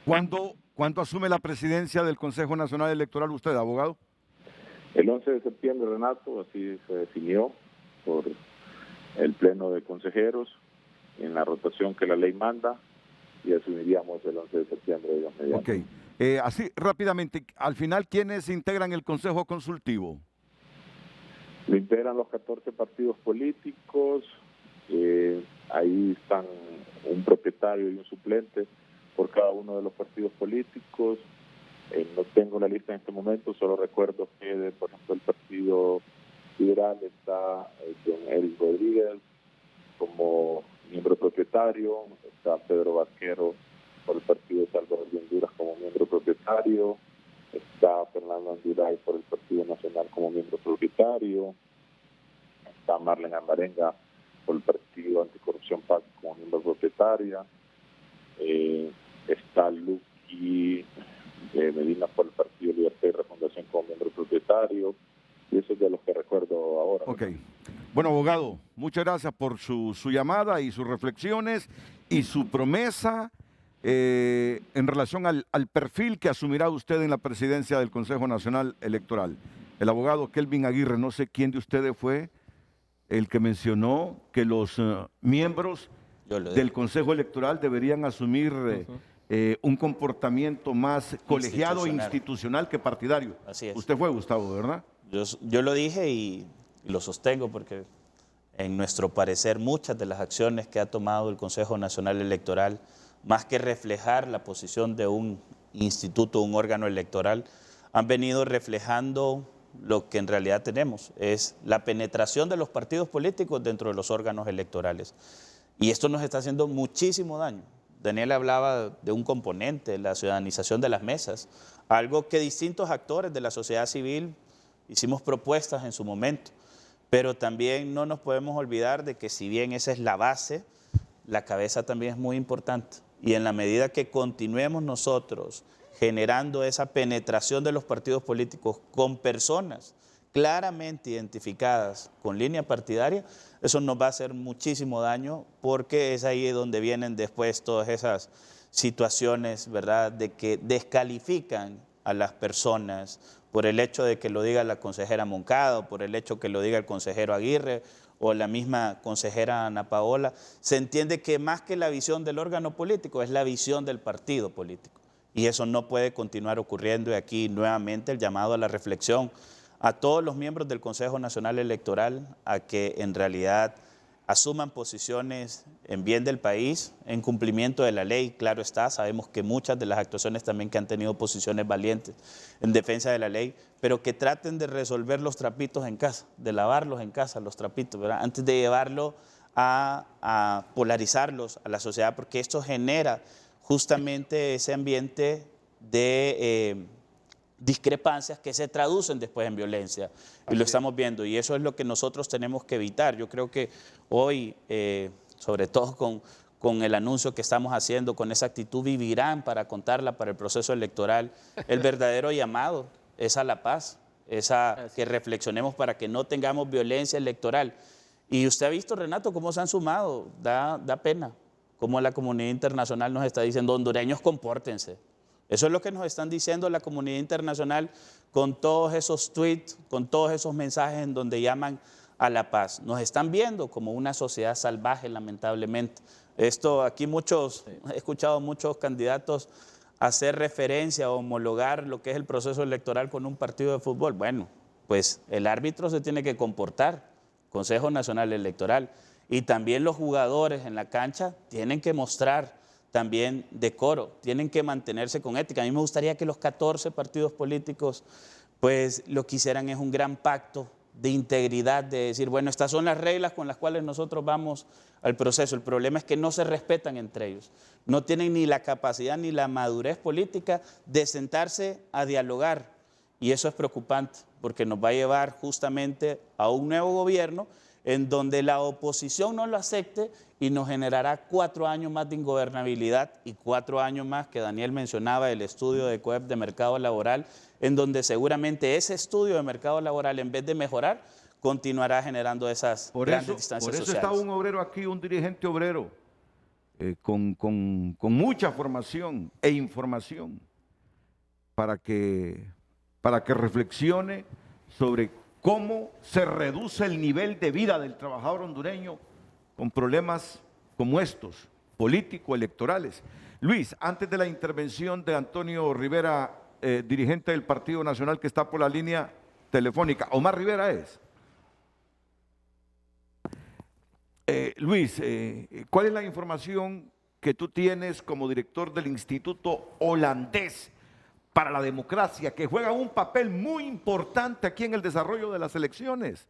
¿Cuándo asume la presidencia del Consejo Nacional Electoral usted, abogado? El 11 de septiembre, Renato, así se definió por el Pleno de Consejeros en la rotación que la ley manda, y asumiríamos el 11 de septiembre, Dios mediante. Ok. Así, rápidamente, al final, ¿quiénes integran el Consejo Consultivo? Lo integran los 14 partidos políticos, ahí están un propietario y un suplente por cada uno de los partidos políticos. No tengo la lista en este momento, solo recuerdo que, por ejemplo, el Partido Liberal está con Eric Rodríguez como miembro propietario, está Pedro Barquero por el Partido Salvador de Honduras como miembro propietario, está Fernando Anduray por el Partido Nacional como miembro propietario, está Marlene Amarenga por el Partido Anticorrupción Paz como miembro propietaria, está Luqui Medina por el Partido Libertad y Refundación como miembro propietario, y eso es de los que recuerdo ahora. Ok. Bueno, abogado, muchas gracias por su llamada y sus reflexiones y su promesa en relación al perfil que asumirá usted en la presidencia del Consejo Nacional Electoral. El abogado Kelvin Aguirre, no sé quién de ustedes fue el que mencionó que los miembros del Consejo Electoral deberían asumir un comportamiento más colegiado e institucional que partidario. Así es. Usted fue, Gustavo, ¿verdad? Yo lo dije y lo sostengo, porque en nuestro parecer muchas de las acciones que ha tomado el Consejo Nacional Electoral, más que reflejar la posición de un instituto, un órgano electoral, han venido reflejando lo que en realidad tenemos, es la penetración de los partidos políticos dentro de los órganos electorales. Y esto nos está haciendo muchísimo daño. Daniel hablaba de un componente, la ciudadanización de las mesas, algo que distintos actores de la sociedad civil hicimos propuestas en su momento, pero también no nos podemos olvidar de que si bien esa es la base, la cabeza también es muy importante. Y en la medida que continuemos nosotros generando esa penetración de los partidos políticos con personas claramente identificadas con línea partidaria, eso nos va a hacer muchísimo daño, porque es ahí donde vienen después todas esas situaciones, ¿verdad?, de que descalifican a las personas por el hecho de que lo diga la consejera Moncada, por el hecho que lo diga el consejero Aguirre o la misma consejera Ana Paola. Se entiende que más que la visión del órgano político es la visión del partido político, y eso no puede continuar ocurriendo. Y aquí nuevamente el llamado a la reflexión a todos los miembros del Consejo Nacional Electoral, a que en realidad asuman posiciones en bien del país, en cumplimiento de la ley, claro está, sabemos que muchas de las actuaciones también que han tenido posiciones valientes en defensa de la ley, pero que traten de resolver los trapitos en casa, de lavarlos en casa, los trapitos, ¿verdad? Antes de llevarlo a polarizarlos a la sociedad, porque esto genera justamente ese ambiente de discrepancias que se traducen después en violencia. Y lo estamos viendo, y eso es lo que nosotros tenemos que evitar. Yo creo que hoy, sobre todo con el anuncio que estamos haciendo, con esa actitud vivirán para contarla para el proceso electoral, el verdadero llamado es a la paz, es a que reflexionemos para que no tengamos violencia electoral. Y usted ha visto, Renato, cómo se han sumado, da pena, cómo la comunidad internacional nos está diciendo, hondureños, compórtense. Eso es lo que nos están diciendo la comunidad internacional con todos esos tweets, con todos esos mensajes en donde llaman a la paz. Nos están viendo como una sociedad salvaje, lamentablemente. Esto aquí he escuchado muchos candidatos hacer referencia o homologar lo que es el proceso electoral con un partido de fútbol. Bueno, pues el árbitro se tiene que comportar, Consejo Nacional Electoral, y también los jugadores en la cancha tienen que mostrar también decoro, tienen que mantenerse con ética. A mí me gustaría que los 14 partidos políticos pues lo que hicieran es un gran pacto de integridad, de decir, bueno, estas son las reglas con las cuales nosotros vamos al proceso. El problema es que no se respetan entre ellos, no tienen ni la capacidad ni la madurez política de sentarse a dialogar, y eso es preocupante porque nos va a llevar justamente a un nuevo gobierno en donde la oposición no lo acepte y nos generará 4 años más de ingobernabilidad y 4 años más que Daniel mencionaba el estudio de COEP de mercado laboral, en donde seguramente ese estudio de mercado laboral, en vez de mejorar, continuará generando esas grandes distancias sociales. Por eso está un obrero aquí, un dirigente obrero, con mucha formación e información, para que reflexione sobre cómo se reduce el nivel de vida del trabajador hondureño con problemas como estos, político-electorales. Luis, antes de la intervención de Antonio Rivera, dirigente del Partido Nacional que está por la línea telefónica, Omar Rivera es. Luis, ¿cuál es la información que tú tienes como director del Instituto Holandés para la Democracia, que juega un papel muy importante aquí en el desarrollo de las elecciones,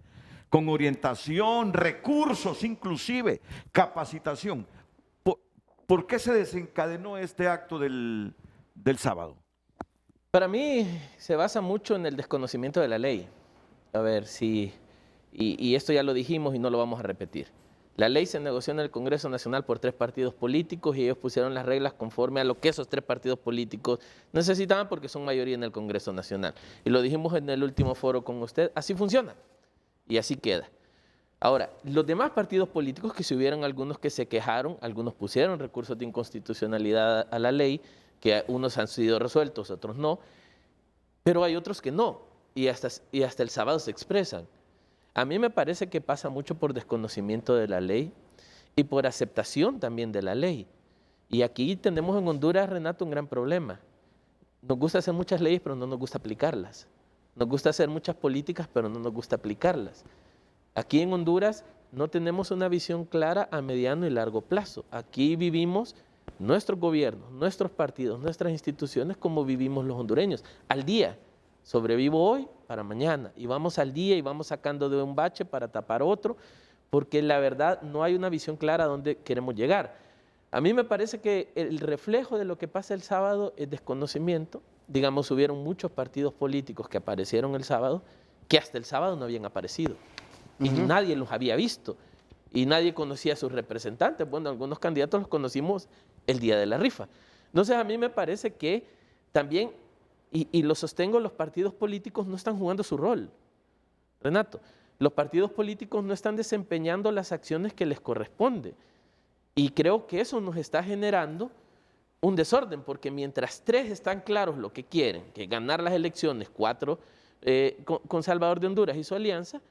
con orientación, recursos inclusive, capacitación? ¿Por qué se desencadenó este acto del sábado? Para mí se basa mucho en el desconocimiento de la ley. A ver, y esto ya lo dijimos y no lo vamos a repetir. La ley se negoció en el Congreso Nacional por 3 partidos políticos y ellos pusieron las reglas conforme a lo que esos 3 partidos políticos necesitaban porque son mayoría en el Congreso Nacional. Y lo dijimos en el último foro con usted, así funciona y así queda. Ahora, los demás partidos políticos, que si hubieron algunos que se quejaron, algunos pusieron recursos de inconstitucionalidad a la ley, que unos han sido resueltos, otros no, pero hay otros que no, y hasta el sábado se expresan. A mí me parece que pasa mucho por desconocimiento de la ley y por aceptación también de la ley. Y aquí tenemos en Honduras, Renato, un gran problema. Nos gusta hacer muchas leyes, pero no nos gusta aplicarlas. Nos gusta hacer muchas políticas, pero no nos gusta aplicarlas. Aquí en Honduras no tenemos una visión clara a mediano y largo plazo. Aquí vivimos nuestros gobiernos, nuestros partidos, nuestras instituciones como vivimos los hondureños, al día. Sobrevivo hoy para mañana y vamos al día y vamos sacando de un bache para tapar otro, porque la verdad no hay una visión clara a dónde queremos llegar. A mí me parece que el reflejo de lo que pasa el sábado es desconocimiento. Digamos, hubieron muchos partidos políticos que aparecieron el sábado que hasta el sábado no habían aparecido y nadie los había visto y nadie conocía a sus representantes. Bueno, algunos candidatos los conocimos el día de la rifa. Entonces a mí me parece que también, y lo sostengo, los partidos políticos no están jugando su rol. Renato, los partidos políticos no están desempeñando las acciones que les corresponde. Y creo que eso nos está generando un desorden, porque mientras 3 están claros lo que quieren, que ganar las elecciones, 4 con Salvador de Honduras y su alianza,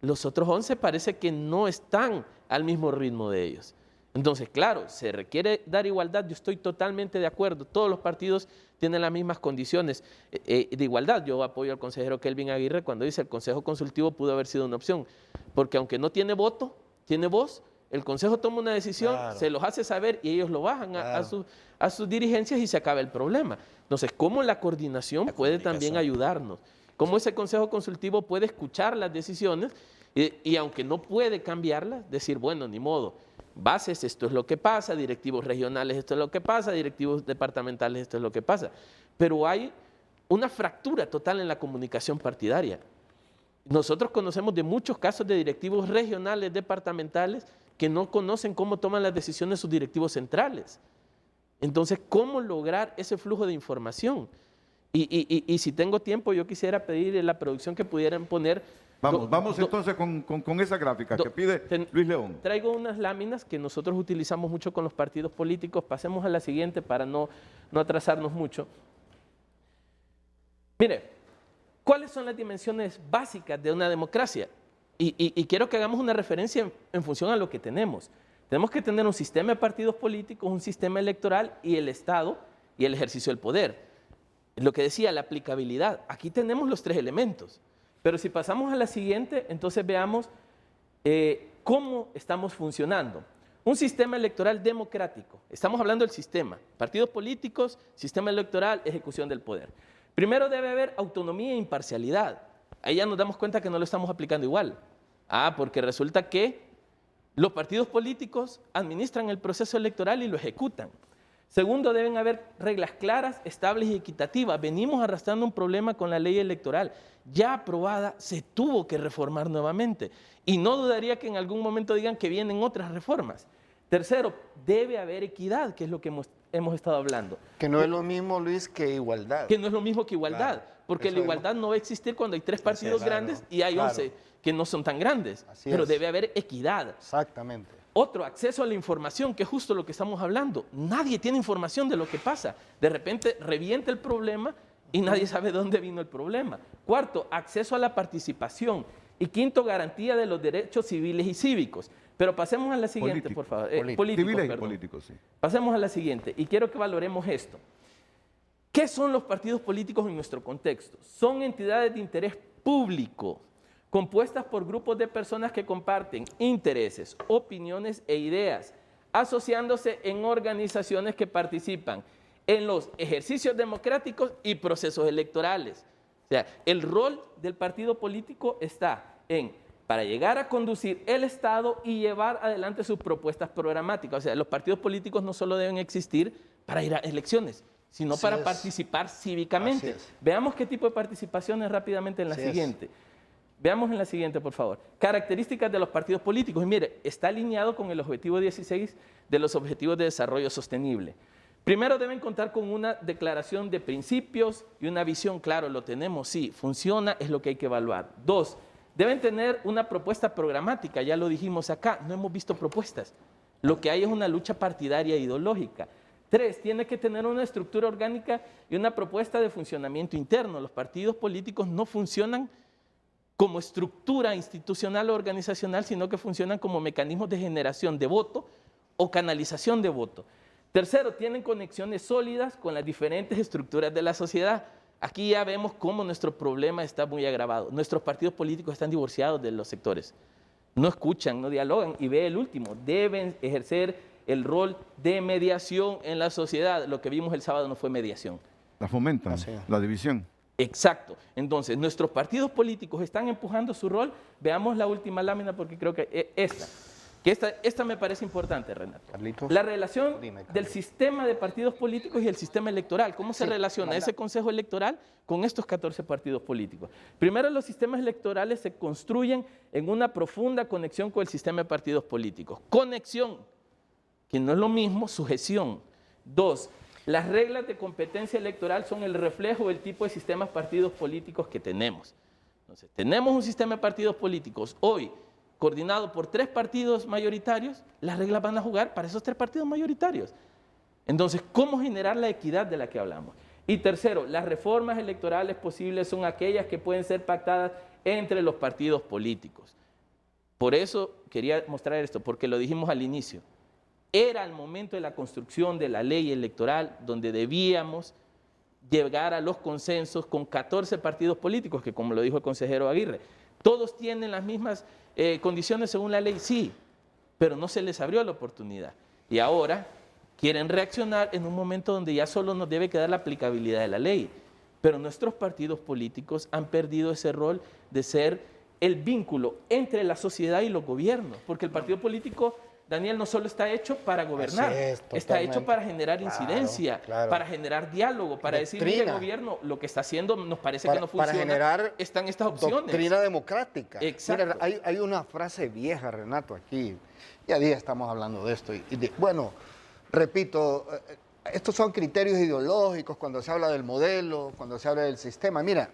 los otros 11 parece que no están al mismo ritmo de ellos. Entonces, claro, se requiere dar igualdad, yo estoy totalmente de acuerdo, todos los partidos tienen las mismas condiciones de igualdad. Yo apoyo al consejero Kelvin Aguirre cuando dice el Consejo Consultivo pudo haber sido una opción, porque aunque no tiene voto, tiene voz el Consejo toma una decisión, se los hace saber y ellos lo bajan a sus dirigencias y se acaba el problema. Entonces, ¿cómo la coordinación puede también ayudarnos? ¿Cómo ese Consejo Consultivo puede escuchar las decisiones y aunque no puede cambiarlas, decir, bueno, ni modo, bases, esto es lo que pasa, directivos regionales, esto es lo que pasa, directivos departamentales, esto es lo que pasa? Pero hay una fractura total en la comunicación partidaria. Nosotros conocemos de muchos casos de directivos regionales, departamentales, que no conocen cómo toman las decisiones sus directivos centrales. Entonces, ¿cómo lograr ese flujo de información? Y si tengo tiempo, yo quisiera pedir a la producción que pudieran poner... Vamos entonces con esa gráfica que pide Luis León. Traigo unas láminas que nosotros utilizamos mucho con los partidos políticos. Pasemos a la siguiente para no atrasarnos mucho. Mire, ¿cuáles son las dimensiones básicas de una democracia? Y quiero que hagamos una referencia en función a lo que tenemos. Tenemos que tener un sistema de partidos políticos, un sistema electoral y el Estado y el ejercicio del poder. Lo que decía, la aplicabilidad. Aquí tenemos los tres elementos. Pero si pasamos a la siguiente, entonces veamos cómo estamos funcionando. Un sistema electoral democrático. Estamos hablando del sistema. Partidos políticos, sistema electoral, ejecución del poder. Primero debe haber autonomía e imparcialidad. Ahí ya nos damos cuenta que no lo estamos aplicando igual. Porque resulta que los partidos políticos administran el proceso electoral y lo ejecutan. Segundo, deben haber reglas claras, estables y equitativas. Venimos arrastrando un problema con la ley electoral. Ya aprobada, se tuvo que reformar nuevamente. Y no dudaría que en algún momento digan que vienen otras reformas. Tercero, debe haber equidad, que es lo que hemos estado hablando. Que no es lo mismo, Luis, que igualdad. Que no es lo mismo que igualdad, claro, porque la igualdad no va a existir cuando hay 3 partidos grandes y hay 11 que no son tan grandes. Pero debe haber equidad. Exactamente. Otro, acceso a la información, que es justo lo que estamos hablando. Nadie tiene información de lo que pasa. De repente revienta el problema y nadie sabe dónde vino el problema. Cuarto, acceso a la participación. Y quinto, garantía de los derechos civiles y cívicos. Pero pasemos a la siguiente, por favor. Civiles y políticos, sí. Pasemos a la siguiente y quiero que valoremos esto. ¿Qué son los partidos políticos en nuestro contexto? Son entidades de interés público, compuestas por grupos de personas que comparten intereses, opiniones e ideas, asociándose en organizaciones que participan en los ejercicios democráticos y procesos electorales. O sea, el rol del partido político está para llegar a conducir el Estado y llevar adelante sus propuestas programáticas. O sea, los partidos políticos no solo deben existir para ir a elecciones, sino para participar cívicamente. Veamos qué tipo de participaciones rápidamente en la siguiente. Veamos en la siguiente, por favor. Características de los partidos políticos. Y mire, está alineado con el objetivo 16 de los Objetivos de Desarrollo Sostenible. Primero, deben contar con una declaración de principios y una visión. Claro, lo tenemos, sí, funciona, es lo que hay que evaluar. 2, deben tener una propuesta programática, ya lo dijimos acá, no hemos visto propuestas. Lo que hay es una lucha partidaria e ideológica. 3, tiene que tener una estructura orgánica y una propuesta de funcionamiento interno. Los partidos políticos no funcionan como estructura institucional o organizacional, sino que funcionan como mecanismos de generación de voto o canalización de voto. Tercero, tienen conexiones sólidas con las diferentes estructuras de la sociedad. Aquí ya vemos cómo nuestro problema está muy agravado. Nuestros partidos políticos están divorciados de los sectores. No escuchan, no dialogan. Y ve el último, deben ejercer el rol de mediación en la sociedad. Lo que vimos el sábado no fue mediación. La fomentan, la división. Exacto. Entonces, nuestros partidos políticos están empujando su rol. Veamos la última lámina porque creo que esta me parece importante, Renato. Carlitos. La relación del sistema de partidos políticos y el sistema electoral. ¿Cómo se relaciona ese Consejo Electoral con estos 14 partidos políticos? Primero, los sistemas electorales se construyen en una profunda conexión con el sistema de partidos políticos. Conexión, que no es lo mismo, sujeción. 2, las reglas de competencia electoral son el reflejo del tipo de sistemas partidos políticos que tenemos. Entonces, tenemos un sistema de partidos políticos hoy coordinado por 3 partidos mayoritarios, las reglas van a jugar para esos 3 partidos mayoritarios. Entonces, ¿cómo generar la equidad de la que hablamos? Y tercero, las reformas electorales posibles son aquellas que pueden ser pactadas entre los partidos políticos. Por eso quería mostrar esto, porque lo dijimos al inicio. Era el momento de la construcción de la ley electoral donde debíamos llegar a los consensos con 14 partidos políticos, que como lo dijo el consejero Aguirre, todos tienen las mismas condiciones según la ley, sí, pero no se les abrió la oportunidad. Y ahora quieren reaccionar en un momento donde ya solo nos debe quedar la aplicabilidad de la ley. Pero nuestros partidos políticos han perdido ese rol de ser el vínculo entre la sociedad y los gobiernos, porque el partido político, Daniel, no solo está hecho para gobernar, está hecho para generar incidencia, para generar diálogo, para decir, mire, el gobierno, lo que está haciendo nos parece que no funciona, para generar están estas opciones. Doctrina democrática. Exacto. Mira, hay una frase vieja, Renato, aquí, ya día estamos hablando de esto, bueno, repito, estos son criterios ideológicos cuando se habla del modelo, cuando se habla del sistema. Mira,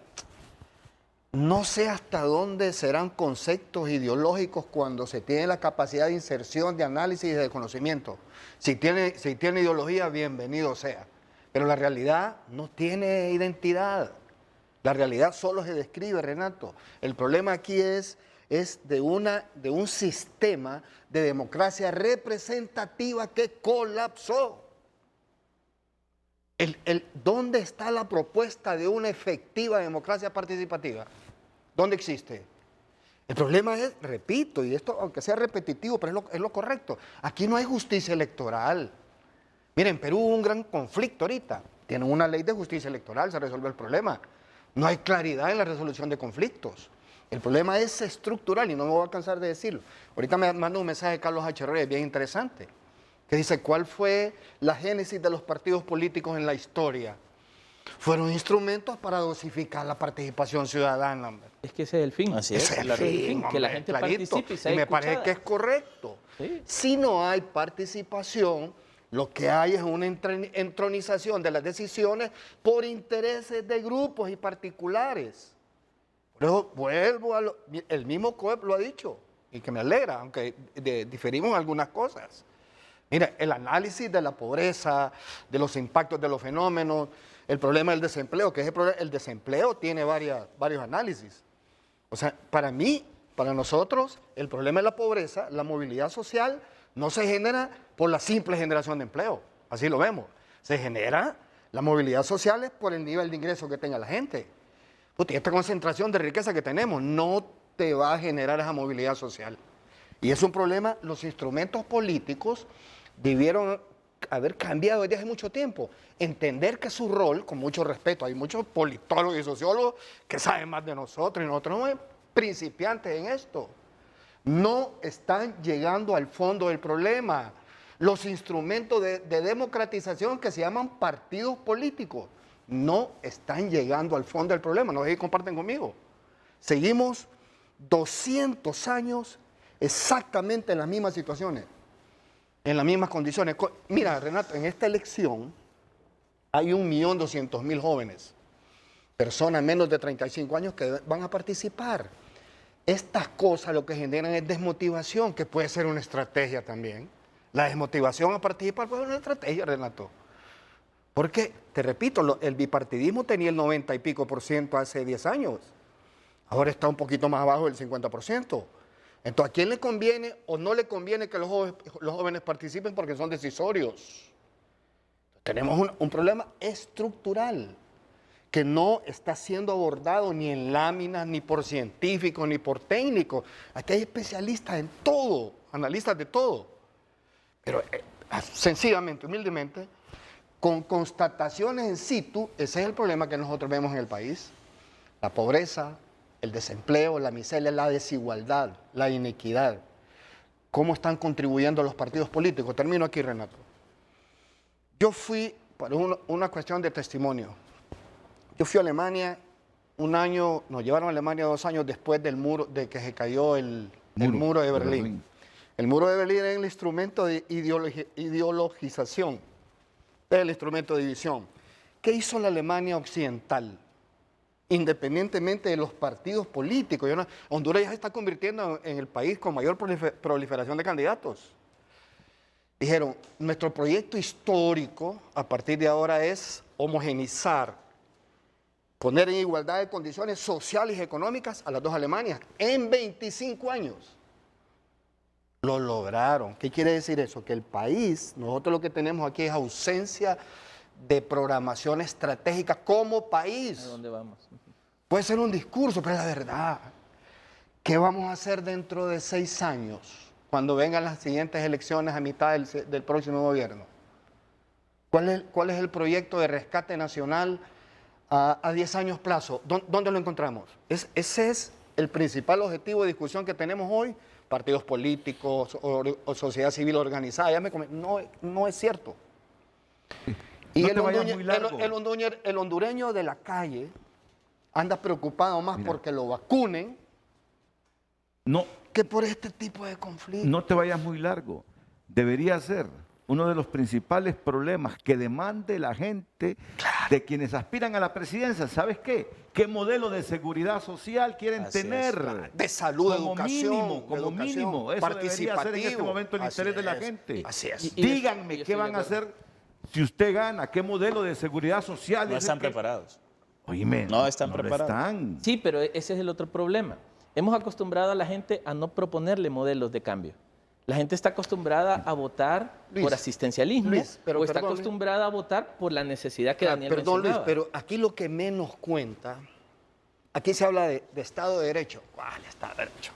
no sé hasta dónde serán conceptos ideológicos cuando se tiene la capacidad de inserción, de análisis y de conocimiento. Si tiene ideología, bienvenido sea. Pero la realidad no tiene identidad. La realidad solo se describe, Renato. El problema aquí es de un sistema de democracia representativa que colapsó. ¿Dónde está la propuesta de una efectiva democracia participativa? ¿Dónde existe? El problema es, repito, y esto aunque sea repetitivo, pero es lo correcto, aquí no hay justicia electoral. Miren, en Perú hubo un gran conflicto ahorita. Tienen una ley de justicia electoral, se resuelve el problema. No hay claridad en la resolución de conflictos. El problema es estructural y no me voy a cansar de decirlo. Ahorita me manda un mensaje de Carlos H. Reyes bien interesante, que dice, ¿cuál fue la génesis de los partidos políticos en la historia? Fueron instrumentos para dosificar la participación ciudadana. Hombre. Es que ese es el fin. Así es. Ese es el fin, que la gente participe y sea me escuchada. parece que es correcto. Sí. Si no hay participación, lo que hay es una entronización de las decisiones por intereses de grupos y particulares. Pero vuelvo el mismo COEP lo ha dicho, y que me alegra, aunque diferimos en algunas cosas. Mira, el análisis de la pobreza, de los impactos de los fenómenos, el problema del desempleo, que es el desempleo tiene varios análisis. O sea, para mí, para nosotros, el problema de la pobreza, la movilidad social, no se genera por la simple generación de empleo, así lo vemos. Se genera la movilidad social es por el nivel de ingreso que tenga la gente. Y esta concentración de riqueza que tenemos no te va a generar esa movilidad social. Y es un problema, los instrumentos políticos debieron haber cambiado desde hace mucho tiempo. Entender que su rol, con mucho respeto, hay muchos politólogos y sociólogos que saben más de nosotros y nosotros somos principiantes en esto. No están llegando al fondo del problema. Los instrumentos de democratización que se llaman partidos políticos no están llegando al fondo del problema. No sé si comparten conmigo. Seguimos 200 años exactamente en las mismas situaciones, en las mismas condiciones. Mira, Renato, en esta elección hay 1.200.000 jóvenes, personas menos de 35 años que van a participar. Estas cosas lo que generan es desmotivación, que puede ser una estrategia también. La desmotivación a participar puede ser una estrategia, Renato. Porque, te repito, el bipartidismo tenía el 90 y pico % hace 10 años. Ahora está un poquito más abajo del 50%. Entonces, ¿a quién le conviene o no le conviene que los jóvenes participen porque son decisorios? Tenemos un problema estructural que no está siendo abordado ni en láminas, ni por científicos, ni por técnicos. Aquí hay especialistas en todo, analistas de todo. Pero sencillamente, humildemente, con constataciones in situ, ese es el problema que nosotros vemos en el país. La pobreza, el desempleo, la miseria, la desigualdad, la inequidad. ¿Cómo están contribuyendo los partidos políticos? Termino aquí, Renato. Yo fui, para una cuestión de testimonio, yo fui a Alemania un año, nos llevaron a Alemania 2 años después del muro, de que se cayó el muro de Berlín. El muro de Berlín es el instrumento de ideologización, es el instrumento de división. ¿Qué hizo la Alemania occidental? Independientemente de los partidos políticos. Honduras ya se está convirtiendo en el país con mayor proliferación de candidatos. Dijeron, nuestro proyecto histórico a partir de ahora es homogenizar, poner en igualdad de condiciones sociales y económicas a las dos Alemanias en 25 años. Lo lograron. ¿Qué quiere decir eso? Que el país, nosotros lo que tenemos aquí es ausencia de programación estratégica como país. ¿A dónde vamos? Puede ser un discurso, pero es la verdad. ¿Qué vamos a hacer dentro de 6 años? cuando vengan las siguientes elecciones a mitad del próximo gobierno? ¿Cuál es el proyecto de rescate nacional a 10 años plazo? ¿Dónde lo encontramos? Ese es el principal objetivo de discusión que tenemos hoy. Partidos políticos o sociedad civil organizada. No es cierto. Y no te vayas muy largo. el hondureño de la calle anda preocupado más porque lo vacunen que por este tipo de conflictos. No te vayas muy largo. Debería ser uno de los principales problemas que demande la gente de quienes aspiran a la presidencia. ¿Sabes qué? ¿Qué modelo de seguridad social quieren tener? De salud, como educación. Como mínimo. Eso debería ser en este momento el interés de la gente. Así es. Díganme qué van a hacer si usted gana. ¿Qué modelo de seguridad social? No están preparados. Oíme, no están preparados. Están. Sí, pero ese es el otro problema. Hemos acostumbrado a la gente a no proponerle modelos de cambio. La gente está acostumbrada a votar por asistencialismo o está acostumbrada a votar por la necesidad que Daniel mencionaba. Luis, pero aquí lo que menos cuenta, aquí se habla de Estado de Derecho. ¿Cuál Estado de Derecho?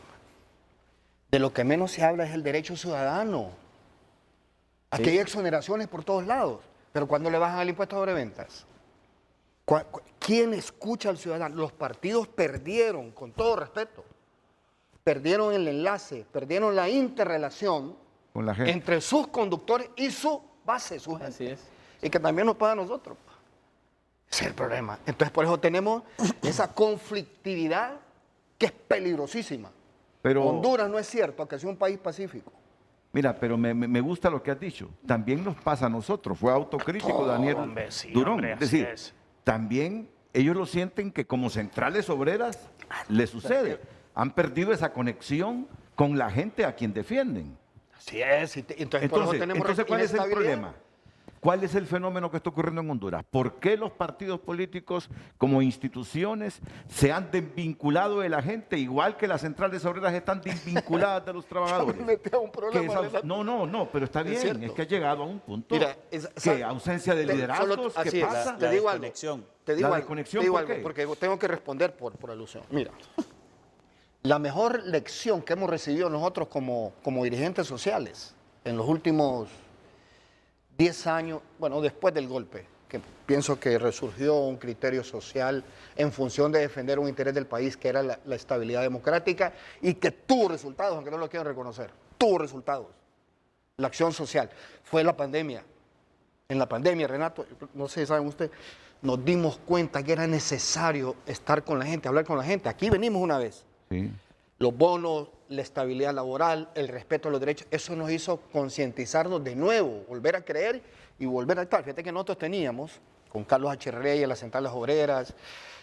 De lo que menos se habla es el derecho ciudadano. Aquí hay exoneraciones por todos lados, pero cuando le bajan el impuesto sobre ventas, ¿quién escucha al ciudadano? Los partidos perdieron, con todo respeto. Perdieron el enlace, perdieron la interrelación con la gente, entre sus conductores y su base, su gente. Así es. Y que también nos paga a nosotros. Ese es el problema. Entonces, por eso tenemos esa conflictividad que es peligrosísima. Pero Honduras no es cierto, que sea un país pacífico. Mira, pero me gusta lo que has dicho. También nos pasa a nosotros. Fue autocrítico Daniel Durón. Es decir, también ellos lo sienten que como centrales obreras les sucede. Han perdido esa conexión con la gente a quien defienden. Así es. Entonces ¿cuál es el problema? ¿Cuál es el fenómeno que está ocurriendo en Honduras? ¿Por qué los partidos políticos como instituciones se han desvinculado de la gente, igual que las centrales obreras están desvinculadas de los trabajadores? No, pero está bien, es que ha llegado a un punto. Mira, que ausencia de liderazgos, ¿qué pasa? Te digo algo. Te digo algo, porque tengo que responder por alusión. Mira, la mejor lección que hemos recibido nosotros como dirigentes sociales en los últimos 10 años, bueno, después del golpe, que pienso que resurgió un criterio social en función de defender un interés del país, que era la estabilidad democrática, y que tuvo resultados, aunque no lo quiero reconocer, tuvo resultados. La acción social fue la pandemia. En la pandemia, Renato, no sé si saben ustedes, nos dimos cuenta que era necesario estar con la gente, hablar con la gente. Aquí venimos una vez. Sí. Los bonos, la estabilidad laboral, el respeto a los derechos, eso nos hizo concientizarnos de nuevo, volver a creer y volver a actuar. Fíjate que nosotros teníamos, con Carlos H. Reyes, las centrales obreras,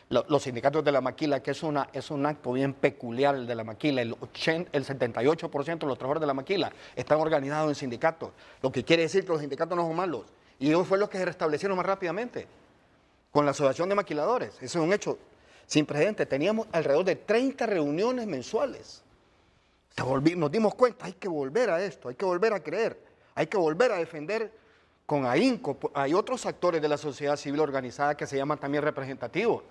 los sindicatos de la maquila, que es un acto bien peculiar el de la maquila. El 78% de los trabajadores de la maquila están organizados en sindicatos, lo que quiere decir que los sindicatos no son malos. Y ellos fueron los que se restablecieron más rápidamente, con la asociación de maquiladores. Eso es un hecho sin precedentes. Teníamos alrededor de 30 reuniones mensuales. Nos dimos cuenta, hay que volver a esto, hay que volver a creer, hay que volver a defender con ahínco. Hay otros actores de la sociedad civil organizada que se llaman también representativos.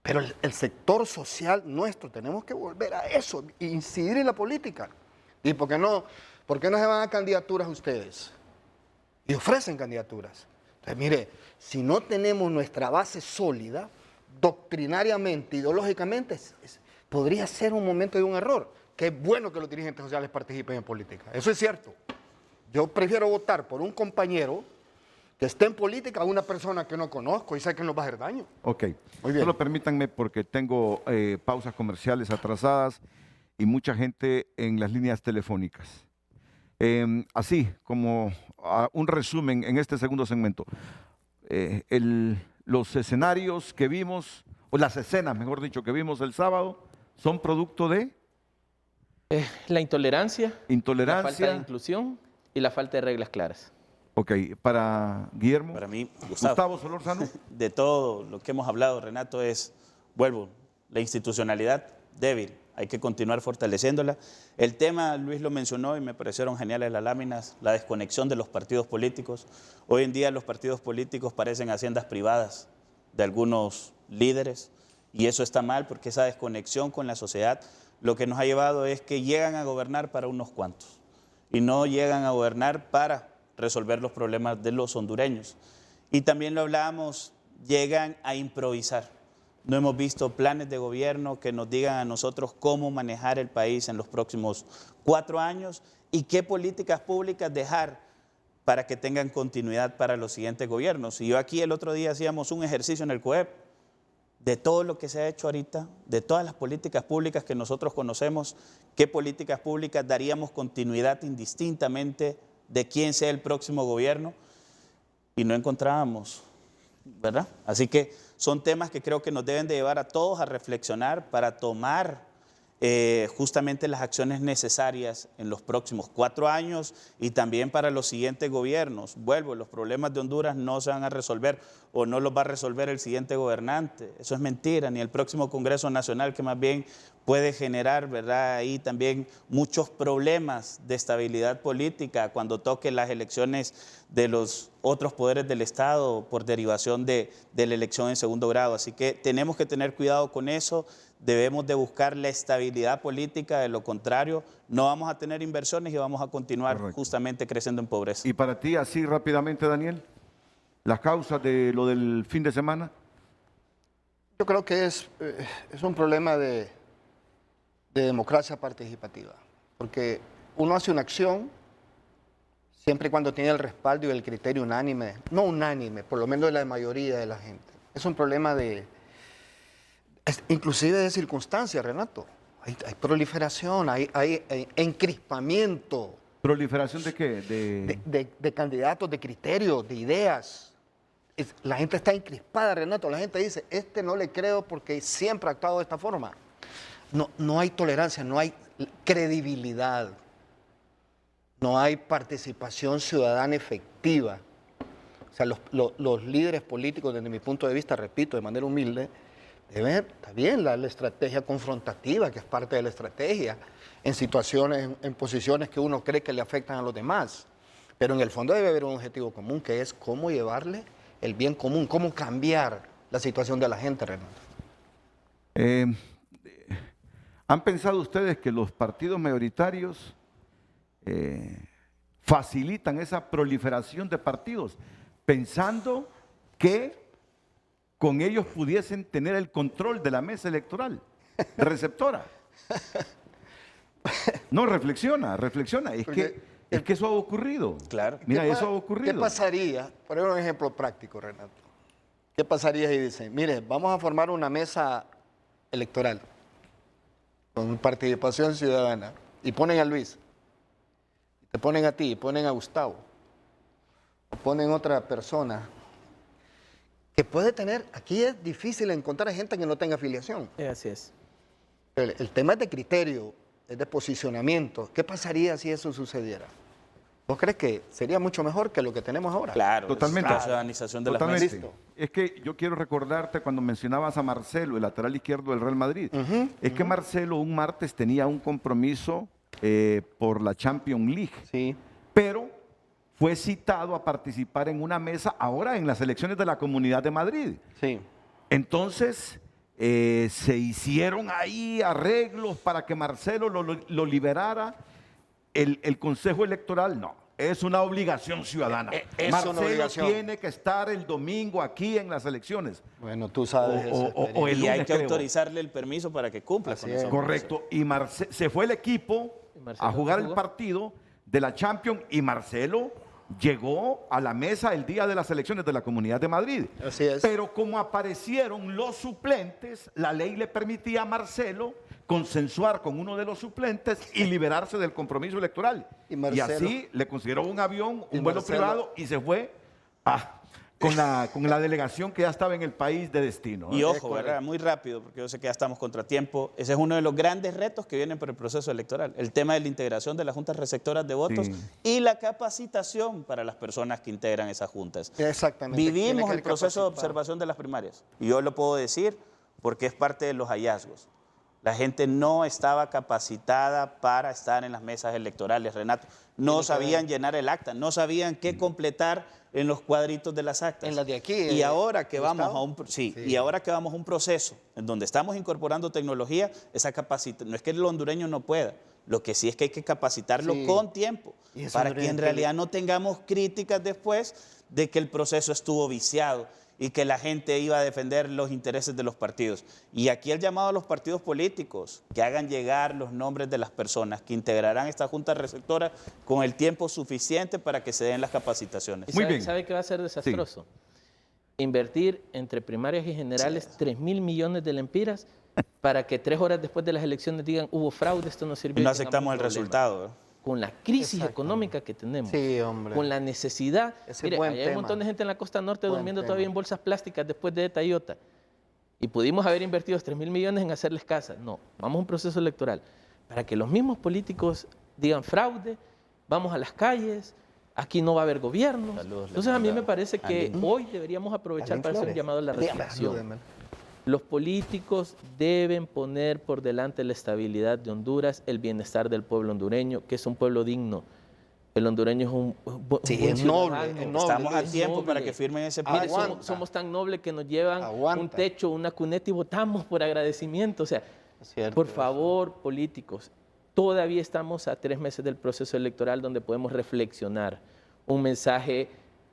Pero el sector social nuestro, tenemos que volver a eso, incidir en la política. ¿Y por qué no se van a candidaturas ustedes? Y ofrecen candidaturas. Entonces, mire, si no tenemos nuestra base sólida, doctrinariamente, ideológicamente, podría ser un momento de un error. Que es bueno que los dirigentes sociales participen en política. Eso es cierto. Yo prefiero votar por un compañero que esté en política a una persona que no conozco y sé que nos va a hacer daño. Ok. Muy bien. Solo permítanme porque tengo pausas comerciales atrasadas y mucha gente en las líneas telefónicas. Así como un resumen en este segundo segmento. Los escenarios que vimos, o las escenas, mejor dicho, que vimos el sábado, son producto de... La intolerancia, la falta de inclusión y la falta de reglas claras. Ok, para Guillermo. Para mí, Gustavo Solórzano. De todo lo que hemos hablado, Renato, la institucionalidad débil. Hay que continuar fortaleciéndola. El tema, Luis lo mencionó y me parecieron geniales las láminas, la desconexión de los partidos políticos. Hoy en día los partidos políticos parecen haciendas privadas de algunos líderes y eso está mal porque esa desconexión con la sociedad lo que nos ha llevado es que llegan a gobernar para unos cuantos y no llegan a gobernar para resolver los problemas de los hondureños. Y también lo hablábamos, llegan a improvisar. No hemos visto planes de gobierno que nos digan a nosotros cómo manejar el país en los próximos 4 años y qué políticas públicas dejar para que tengan continuidad para los siguientes gobiernos. Y yo aquí el otro día hacíamos un ejercicio en el COEP de todo lo que se ha hecho ahorita, de todas las políticas públicas que nosotros conocemos, qué políticas públicas daríamos continuidad indistintamente de quién sea el próximo gobierno, y no encontrábamos, ¿verdad? Así que son temas que creo que nos deben de llevar a todos a reflexionar para tomar justamente las acciones necesarias en los próximos 4 años y también para los siguientes gobiernos. Vuelvo, los problemas de Honduras no se van a resolver o no los va a resolver el siguiente gobernante. Eso es mentira, ni el próximo Congreso Nacional, que más bien puede generar, ¿verdad?, ahí también muchos problemas de estabilidad política cuando toque las elecciones de los otros poderes del Estado por derivación de la elección en segundo grado. Así que tenemos que tener cuidado con eso, debemos de buscar la estabilidad política, de lo contrario no vamos a tener inversiones y vamos a continuar justamente creciendo en pobreza. Y para ti, así rápidamente, Daniel, las causas de lo del fin de semana. Yo creo que es un problema de democracia participativa, porque uno hace una acción siempre y cuando tiene el respaldo y el criterio unánime, no unánime, por lo menos de la mayoría de la gente. Es un problema inclusive de circunstancias, Renato. Hay proliferación, hay encrispamiento. ¿Proliferación de qué? De candidatos, de criterios, de ideas. La gente está encrispada, Renato. La gente dice, no le creo porque siempre ha actuado de esta forma. No hay tolerancia, no hay credibilidad, no hay participación ciudadana efectiva. O sea, los líderes políticos, desde mi punto de vista, repito, de manera humilde, deben, está bien la estrategia confrontativa, que es parte de la estrategia, en situaciones, en posiciones que uno cree que le afectan a los demás. Pero en el fondo debe haber un objetivo común, que es cómo llevarle el bien común, cómo cambiar la situación de la gente, Renato. ¿Han pensado ustedes que los partidos mayoritarios facilitan esa proliferación de partidos, pensando que con ellos pudiesen tener el control de la mesa electoral receptora? No, reflexiona. Es que eso ha ocurrido. Claro. Mira, eso ha ocurrido. ¿Qué pasaría? Por un ejemplo práctico, Renato. ¿Qué pasaría si dicen, mire, vamos a formar una mesa electoral con participación ciudadana, y ponen a Luis, te ponen a ti, ponen a Gustavo, o ponen otra persona que puede tener, aquí es difícil encontrar gente que no tenga afiliación. Así es. El tema es de criterio, es de posicionamiento. ¿Qué pasaría si eso sucediera? ¿Vos crees que sería mucho mejor que lo que tenemos ahora? Claro, totalmente. La ciudadanización de Totalmente. las mesas. Es que yo quiero recordarte cuando mencionabas a Marcelo, el lateral izquierdo del Real Madrid. Es que Marcelo un martes tenía un compromiso por la Champions League. Sí. Pero fue citado a participar en una mesa ahora en las elecciones de la Comunidad de Madrid. Sí. Entonces se hicieron ahí arreglos para que Marcelo lo liberara. El Consejo Electoral no, es una obligación ciudadana. Marcelo tiene que estar el domingo aquí en las elecciones. Bueno, tú sabes eso. Y hay que autorizarle el permiso para que cumpla con eso. Correcto. Y se fue el equipo a jugar el partido de la Champions y Marcelo llegó a la mesa el día de las elecciones de la Comunidad de Madrid. Así es. Pero como aparecieron los suplentes, la ley le permitía a Marcelo consensuar con uno de los suplentes y liberarse del compromiso electoral. Y así le consiguieron un avión, un vuelo privado y se fue con la delegación que ya estaba en el país de destino. Y ojo, ¿verdad? Muy rápido, porque yo sé que ya estamos contra tiempo. Ese es uno de los grandes retos que vienen por el proceso electoral. El tema de la integración de las juntas receptoras de votos y la capacitación para las personas que integran esas juntas. Exactamente. Vivimos el proceso de observación de las primarias. Y yo lo puedo decir porque es parte de los hallazgos. La gente no estaba capacitada para estar en las mesas electorales, Renato. No sabían llenar el acta, no sabían qué completar en los cuadritos de las actas. En las de aquí. Y ahora que vamos a Sí. y ahora que vamos a un proceso en donde estamos incorporando tecnología, esa capacitación, no es que el hondureño no pueda, lo que sí es que hay que capacitarlo con tiempo, para que en realidad no tengamos críticas después de que el proceso estuvo viciado y que la gente iba a defender los intereses de los partidos. Y aquí el llamado a los partidos políticos, que hagan llegar los nombres de las personas que integrarán esta junta receptora con el tiempo suficiente para que se den las capacitaciones. Muy bien. ¿Sabe qué va a ser desastroso? Sí. Invertir entre primarias y generales 3.000 millones de lempiras para que 3 horas después de las elecciones digan hubo fraude, esto no sirvió. Y no aceptamos el resultado. Con la crisis económica que tenemos, con la necesidad. Mire, hay un montón de gente en la costa norte durmiendo todavía en bolsas plásticas después de ETA y OTA. Y pudimos haber invertido 3.000 millones en hacerles casas. No, vamos a un proceso electoral para que los mismos políticos digan fraude, vamos a las calles, aquí no va a haber gobierno. Entonces a mí me parece que hoy deberíamos aprovechar para hacer un llamado a la reflexión. Los políticos deben poner por delante la estabilidad de Honduras, el bienestar del pueblo hondureño, que es un pueblo digno. El hondureño es un es noble. Estamos a tiempo para que firmen ese plan. Somos tan nobles que nos llevan un techo, una cuneta y votamos por agradecimiento. O sea, por favor, políticos, todavía estamos a 3 meses del proceso electoral donde podemos reflexionar. Un mensaje,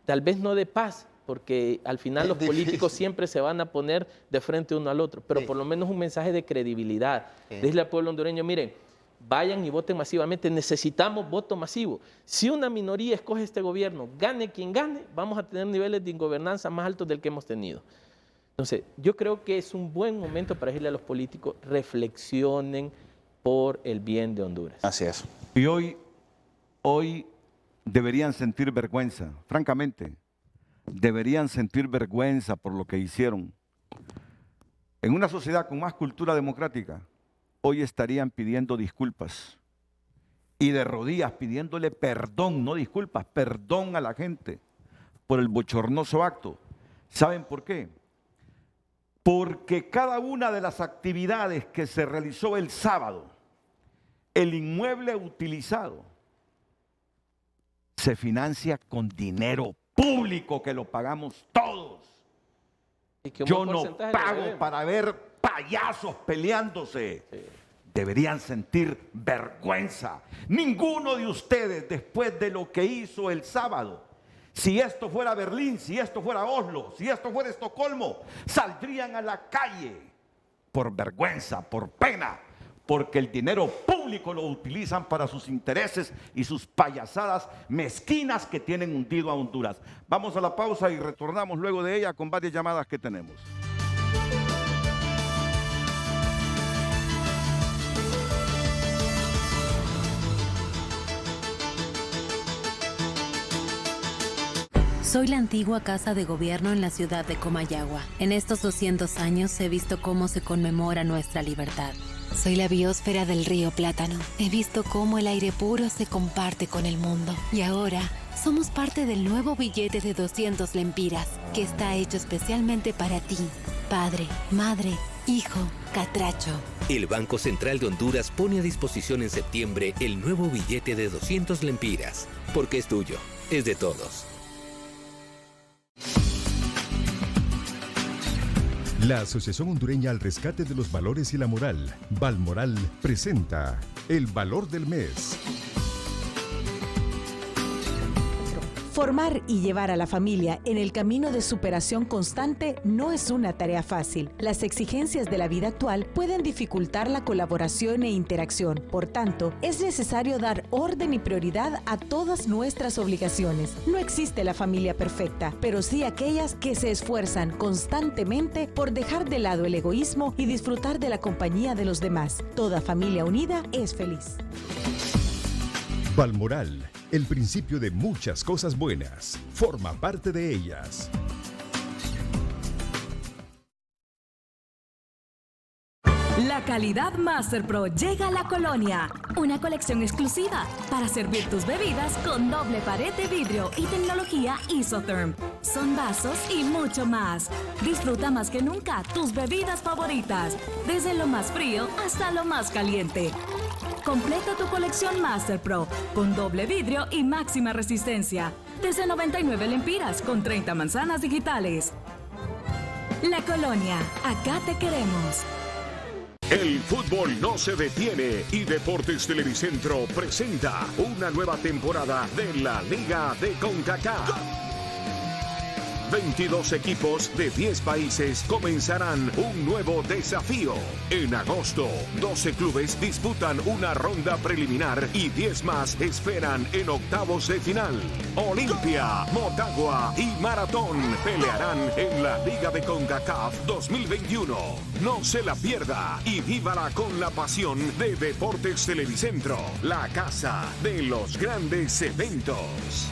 tal vez no de paz, porque al final los políticos siempre se van a poner de frente uno al otro, pero por lo menos un mensaje de credibilidad. Decirle al pueblo hondureño, miren, vayan y voten masivamente, necesitamos voto masivo. Si una minoría escoge este gobierno, gane quien gane, vamos a tener niveles de ingobernanza más altos del que hemos tenido. Entonces, yo creo que es un buen momento para decirle a los políticos, reflexionen por el bien de Honduras. Así es. Y hoy deberían sentir vergüenza, francamente. Deberían sentir vergüenza por lo que hicieron. En una sociedad con más cultura democrática, hoy estarían pidiendo disculpas y de rodillas pidiéndole perdón, no disculpas, perdón a la gente por el bochornoso acto. ¿Saben por qué? Porque cada una de las actividades que se realizó el sábado, el inmueble utilizado, se financia con dinero público que lo pagamos todos. Yo no pago para ver payasos peleándose. Deberían sentir vergüenza. Ninguno de ustedes, después de lo que hizo el sábado, si esto fuera Berlín, si esto fuera Oslo, si esto fuera Estocolmo, saldrían a la calle por vergüenza, por pena, porque el dinero público lo utilizan para sus intereses y sus payasadas mezquinas que tienen hundido a Honduras. Vamos a la pausa y retornamos luego de ella con varias llamadas que tenemos. Soy la antigua casa de gobierno en la ciudad de Comayagua. En estos 200 años he visto cómo se conmemora nuestra libertad. Soy la biosfera del río Plátano. He visto cómo el aire puro se comparte con el mundo. Y ahora somos parte del nuevo billete de 200 lempiras, que está hecho especialmente para ti, padre, madre, hijo, catracho. El Banco Central de Honduras pone a disposición en septiembre el nuevo billete de 200 lempiras, porque es tuyo, es de todos. La Asociación Hondureña al Rescate de los Valores y la Moral, Valmoral, presenta El Valor del Mes. Formar y llevar a la familia en el camino de superación constante no es una tarea fácil. Las exigencias de la vida actual pueden dificultar la colaboración e interacción. Por tanto, es necesario dar orden y prioridad a todas nuestras obligaciones. No existe la familia perfecta, pero sí aquellas que se esfuerzan constantemente por dejar de lado el egoísmo y disfrutar de la compañía de los demás. Toda familia unida es feliz. Valmoral, el principio de muchas cosas buenas. Forma parte de ellas. La calidad Master Pro llega a la Colonia. Una colección exclusiva para servir tus bebidas con doble pared de vidrio y tecnología Isotherm. Son vasos y mucho más. Disfruta más que nunca tus bebidas favoritas, desde lo más frío hasta lo más caliente. Completa tu colección Master Pro con doble vidrio y máxima resistencia. Desde 99 lempiras con 30 manzanas digitales. La Colonia, acá te queremos. El fútbol no se detiene y Deportes Televicentro presenta una nueva temporada de la Liga de CONCACAF. 22 equipos de 10 países comenzarán un nuevo desafío. En agosto, 12 clubes disputan una ronda preliminar y 10 más esperan en octavos de final. Olimpia, Motagua y Maratón pelearán en la Liga de CONCACAF 2021. No se la pierda y vívala con la pasión de Deportes Televicentro, la casa de los grandes eventos.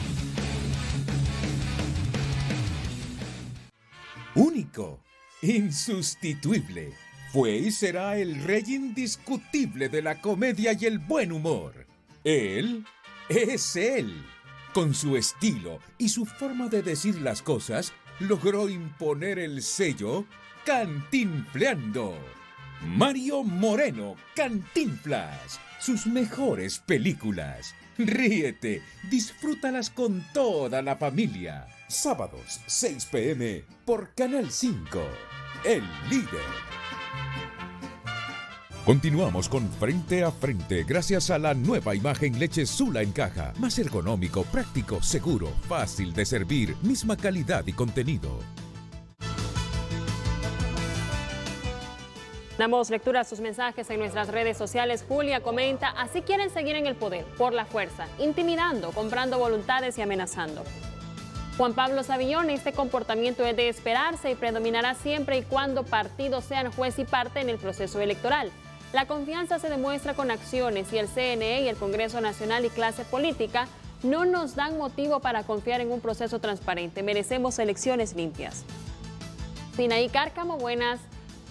Único, insustituible, fue y será el rey indiscutible de la comedia y el buen humor. Él es él. Con su estilo y su forma de decir las cosas, logró imponer el sello Cantinfleando. Mario Moreno, Cantinflas, sus mejores películas. Ríete, disfrútalas con toda la familia. Sábados, 6 p.m. por Canal 5, el líder. Continuamos con Frente a Frente gracias a la nueva imagen Leche Sula en caja. Más ergonómico, práctico, seguro, fácil de servir, misma calidad y contenido. Damos lectura a sus mensajes en nuestras redes sociales. Julia comenta: así quieren seguir en el poder, por la fuerza, intimidando, comprando voluntades y amenazando. Juan Pablo Savillón: este comportamiento es de esperarse y predominará siempre y cuando partidos sean juez y parte en el proceso electoral. La confianza se demuestra con acciones y el CNE y el Congreso Nacional y clase política no nos dan motivo para confiar en un proceso transparente. Merecemos elecciones limpias. Sinaí Cárcamo, buenas.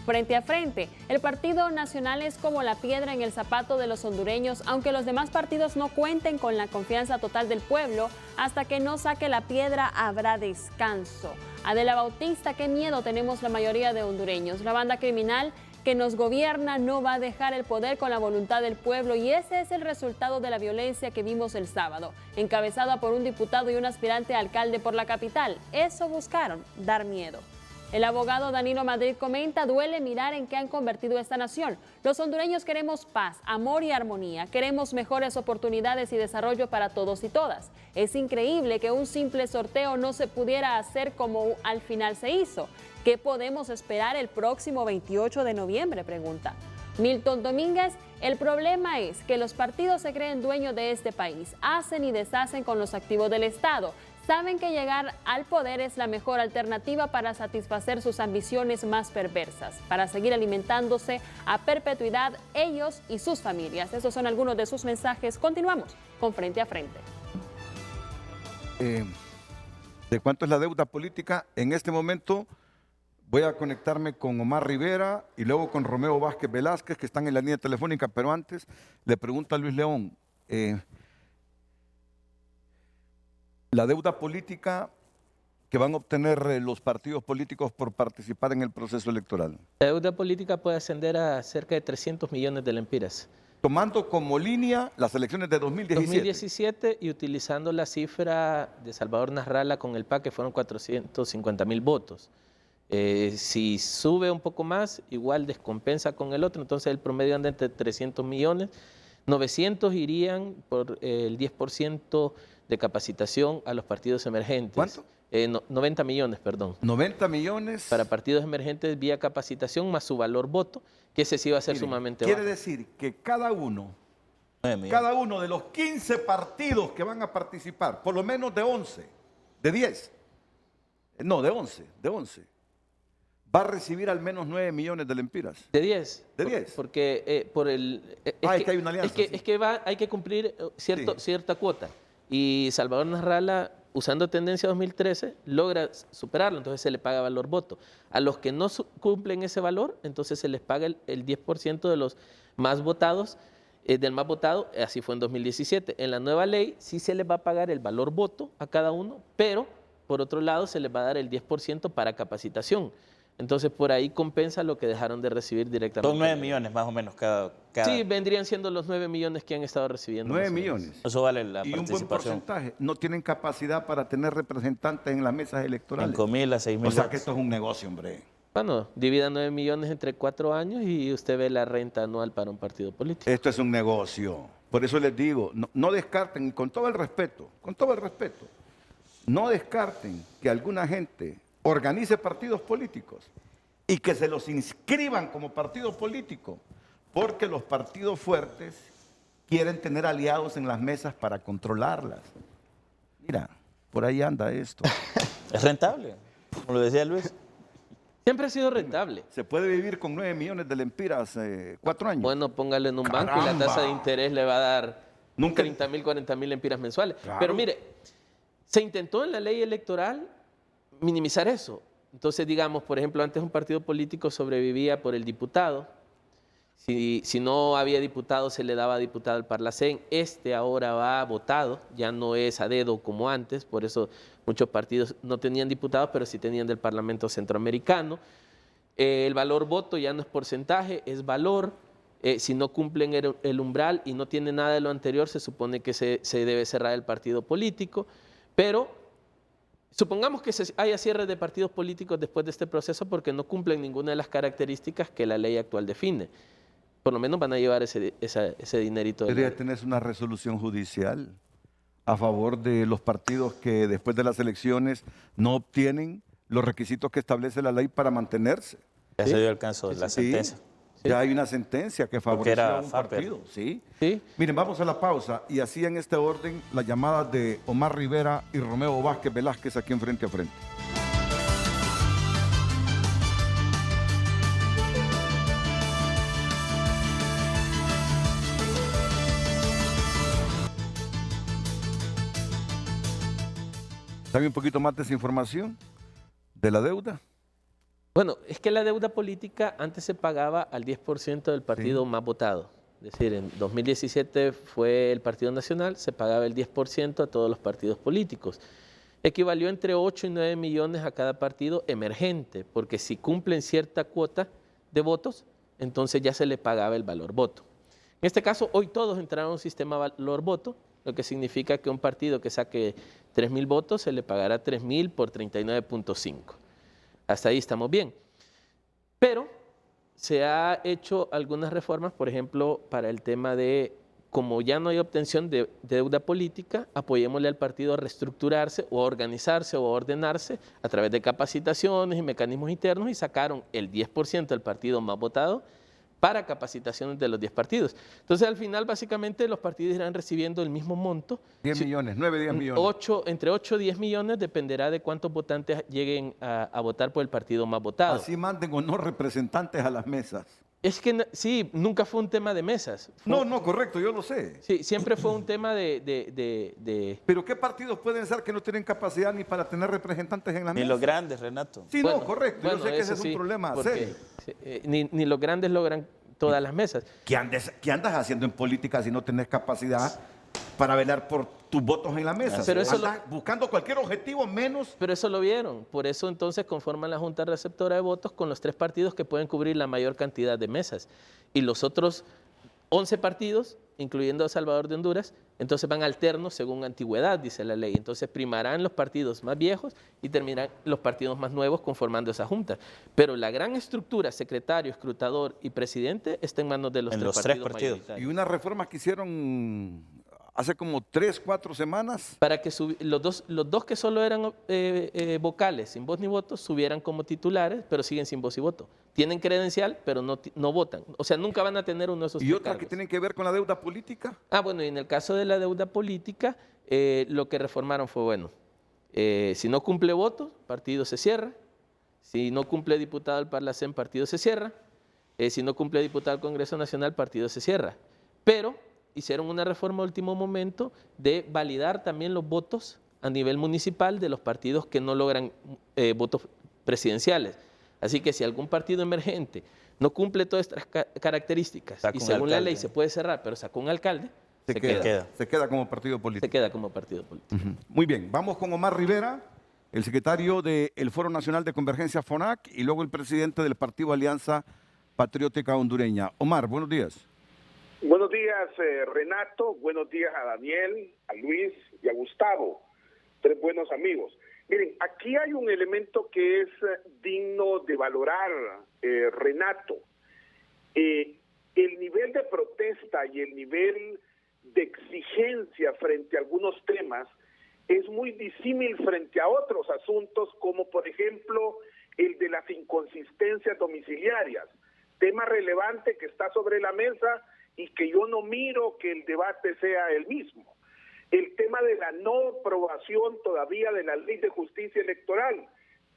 Frente a Frente, el Partido Nacional es como la piedra en el zapato de los hondureños, aunque los demás partidos no cuenten con la confianza total del pueblo. Hasta que no saque la piedra habrá descanso. Adela Bautista: qué miedo tenemos la mayoría de hondureños. La banda criminal que nos gobierna no va a dejar el poder con la voluntad del pueblo, y ese es el resultado de la violencia que vimos el sábado, encabezada por un diputado y un aspirante a alcalde por la capital. Eso buscaron, dar miedo. El abogado Danilo Madrid comenta: duele mirar en qué han convertido esta nación. Los hondureños queremos paz, amor y armonía. Queremos mejores oportunidades y desarrollo para todos y todas. Es increíble que un simple sorteo no se pudiera hacer como al final se hizo. ¿Qué podemos esperar el próximo 28 de noviembre? Pregunta. Milton Domínguez: el problema es que los partidos se creen dueños de este país, hacen y deshacen con los activos del Estado. Saben que llegar al poder es la mejor alternativa para satisfacer sus ambiciones más perversas, para seguir alimentándose a perpetuidad ellos y sus familias. Esos son algunos de sus mensajes. Continuamos con Frente a Frente. ¿De cuánto es la deuda política? En este momento voy a conectarme con Omar Rivera y luego con Romeo Vázquez Velázquez, que están en la línea telefónica, pero antes le pregunta a Luis León. La deuda política que van a obtener los partidos políticos por participar en el proceso electoral. La deuda política puede ascender a cerca de 300 millones de lempiras. Tomando como línea las elecciones de 2017. 2017 y utilizando la cifra de Salvador Nasralla con el PAC, que fueron 450,000 votos. Si sube un poco más, igual descompensa con el otro, entonces el promedio anda entre 300 millones. 900 irían por el 10% de capacitación a los partidos emergentes. ¿Cuánto? 90 millones, perdón. 90 millones. Para partidos emergentes vía capacitación más su valor voto, que ese sí va a ser sumamente bajo. Quiere decir que cada uno de los 15 partidos que van a participar, por lo menos de 11, de 10, no, de 11, va a recibir al menos 9 millones de lempiras. ¿De 10? ¿De 10? Porque por el... es que hay una alianza. Es que hay que cumplir cierta cuota. Y Salvador Nasralla usando tendencia 2013, logra superarlo, entonces se le paga valor voto. A los que no cumplen ese valor, entonces se les paga el 10% de los más votados, del más votado, así fue en 2017. En la nueva ley sí se les va a pagar el valor voto a cada uno, pero por otro lado se les va a dar el 10% para capacitación. Entonces por ahí compensa lo que dejaron de recibir directamente. Son 9 millones más o menos cada. Sí, vendrían siendo los 9 millones que han estado recibiendo. 9 millones. Eso vale la y participación. un buen porcentaje. No tienen capacidad para tener representantes en las mesas electorales. 5.000 a 6.000. O sea que esto es un negocio, hombre. Bueno, divida 9 millones entre 4 años y usted ve la renta anual para un partido político. Esto es un negocio. Por eso les digo, no descarten, y con todo el respeto, no descarten que alguna gente organice partidos políticos y que se los inscriban como partido político, porque los partidos fuertes quieren tener aliados en las mesas para controlarlas. Mira, por ahí anda esto. Es rentable, como lo decía Luis. Siempre ha sido rentable. Se puede vivir con 9 millones de lempiras 4 años. Bueno, póngalo en un banco y la tasa de interés le va a dar 30.000, 40.000 lempiras mensuales. Claro. Pero mire, se intentó en la ley electoral minimizar eso. Entonces, digamos, por ejemplo, antes un partido político sobrevivía por el diputado. Si no había diputado, se le daba diputado al Parlacén. Ahora va votado, ya no es a dedo como antes, por eso muchos partidos no tenían diputados, pero sí tenían del Parlamento Centroamericano. El valor voto ya no es porcentaje, es valor. Si no cumplen el umbral y no tiene nada de lo anterior, se supone que se debe cerrar el partido político. Pero supongamos que haya cierre de partidos políticos después de este proceso porque no cumplen ninguna de las características que la ley actual define. Por lo menos van a llevar ese dinerito. Debería tener una resolución judicial a favor de los partidos que después de las elecciones no obtienen los requisitos que establece la ley para mantenerse. Ya se dio el caso de la sentencia. Sí. Ya hay una sentencia que favorece a un partido. ¿Sí? Miren, vamos a la pausa y así en este orden las llamadas de Omar Rivera y Romeo Vázquez Velázquez aquí en Frente a Frente. ¿Sabe un poquito más de esa información de la deuda? Bueno, es que la deuda política antes se pagaba al 10% del partido más votado. Es decir, en 2017 fue el Partido Nacional, se pagaba el 10% a todos los partidos políticos. Equivalió entre 8 y 9 millones a cada partido emergente, porque si cumplen cierta cuota de votos, entonces ya se le pagaba el valor voto. En este caso, hoy todos entraron a un sistema valor voto, lo que significa que un partido que saque 3.000 votos se le pagará 3.000 por 39.5. Hasta ahí estamos bien. Pero se ha hecho algunas reformas, por ejemplo, para el tema de, como ya no hay obtención de deuda política, apoyémosle al partido a reestructurarse o a organizarse o a ordenarse a través de capacitaciones y mecanismos internos y sacaron el 10% del partido más votado para capacitaciones de los 10 partidos. Entonces, al final, básicamente, los partidos irán recibiendo el mismo monto. 10 millones, 9, 10 millones. Entre 8 y 10 millones, dependerá de cuántos votantes lleguen a votar por el partido más votado. Así manden o no representantes a las mesas. Es que sí, nunca fue un tema de mesas. No, correcto, yo lo sé. Sí, siempre fue un tema de... Pero ¿qué partidos pueden ser que no tienen capacidad ni para tener representantes en la mesa? Ni los grandes, Renato. Sí, bueno, no, correcto. Yo sé que ese es un problema serio. Ni los grandes logran todas las mesas. ¿Qué andas haciendo en política si no tenés capacidad para velar por tus votos en la mesa? Pero eso andas buscando cualquier objetivo menos. Pero eso lo vieron. Por eso entonces conforman la Junta Receptora de Votos con los 3 partidos que pueden cubrir la mayor cantidad de mesas. Y los otros 11 partidos, incluyendo a Salvador de Honduras, entonces van alternos según antigüedad, dice la ley. Entonces primarán los partidos más viejos y terminarán los partidos más nuevos conformando esa junta. Pero la gran estructura, secretario, escrutador y presidente, está en manos de los 3 partidos. Y una reforma que hicieron hace como 3, 4 semanas. Para que los dos que solo eran vocales, sin voz ni voto, subieran como titulares, pero siguen sin voz y voto. Tienen credencial, pero no votan. O sea, nunca van a tener uno de esos. ¿Y otras que tienen que ver con la deuda política? Bueno, y en el caso de la deuda política, lo que reformaron fue, bueno, si no cumple votos, partido se cierra. Si no cumple diputado al Parlacén, partido se cierra. Si no cumple diputado al Congreso Nacional, partido se cierra. Pero hicieron una reforma a último momento de validar también los votos a nivel municipal de los partidos que no logran votos presidenciales. Así que si algún partido emergente no cumple todas estas características y según la ley se puede cerrar, pero sacó un alcalde, se queda como partido político. Se queda como partido político. Muy bien, vamos con Omar Rivera, el secretario del Foro Nacional de Convergencia FONAC y luego el presidente del Partido Alianza Patriótica Hondureña. Omar, buenos días. Buenos días, Renato. Buenos días a Daniel, a Luis y a Gustavo. 3 buenos amigos. Miren, aquí hay un elemento que es digno de valorar, Renato. El nivel de protesta y el nivel de exigencia frente a algunos temas es muy disímil frente a otros asuntos, como por ejemplo el de las inconsistencias domiciliarias, tema relevante que está sobre la mesa y que yo no miro que el debate sea el mismo. El tema de la no aprobación todavía de la Ley de Justicia Electoral,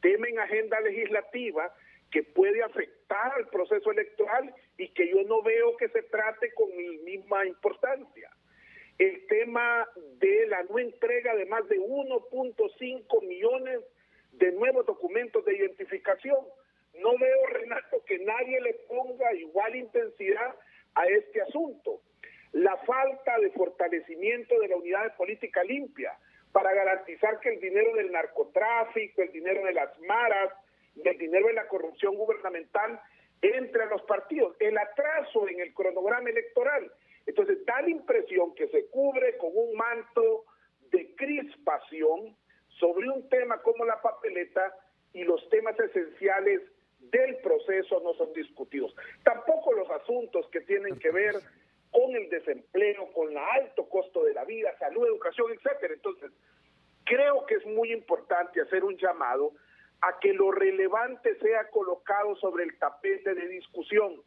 tema en agenda legislativa que puede afectar al proceso electoral y que yo no veo que se trate con la misma importancia. El tema de la no entrega de más de 1.5 millones de nuevos documentos de identificación. No veo, Renato, que nadie le ponga igual intensidad a este asunto. La falta de fortalecimiento de la unidad de política limpia para garantizar que el dinero del narcotráfico, el dinero de las maras, el dinero de la corrupción gubernamental entre a los partidos. El atraso en el cronograma electoral. Entonces da la impresión que se cubre con un manto de crispación sobre un tema como la papeleta y los temas esenciales del proceso no son discutidos. Tampoco los asuntos que tienen que ver con el desempleo, con el alto costo de la vida, salud, educación, etcétera. Entonces, creo que es muy importante hacer un llamado a que lo relevante sea colocado sobre el tapete de discusión.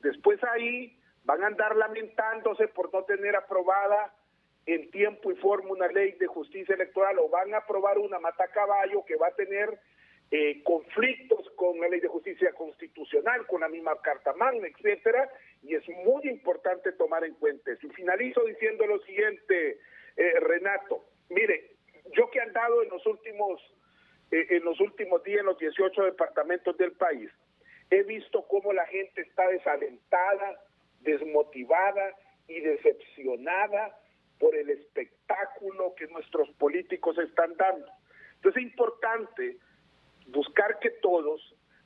Después ahí van a andar lamentándose por no tener aprobada en tiempo y forma una ley de justicia electoral, o van a aprobar una matacaballo que va a tener conflictos con la ley de justicia constitucional, con la misma Carta Magna, etcétera, y es muy importante tomar en cuenta eso. Y finalizo diciendo lo siguiente, Renato. Mire, yo que he andado en los últimos días en los 18 departamentos del país, he visto cómo la gente está desalentada, desmotivada y decepcionada por el espectáculo que nuestros políticos están dando. Entonces es importante buscar que todos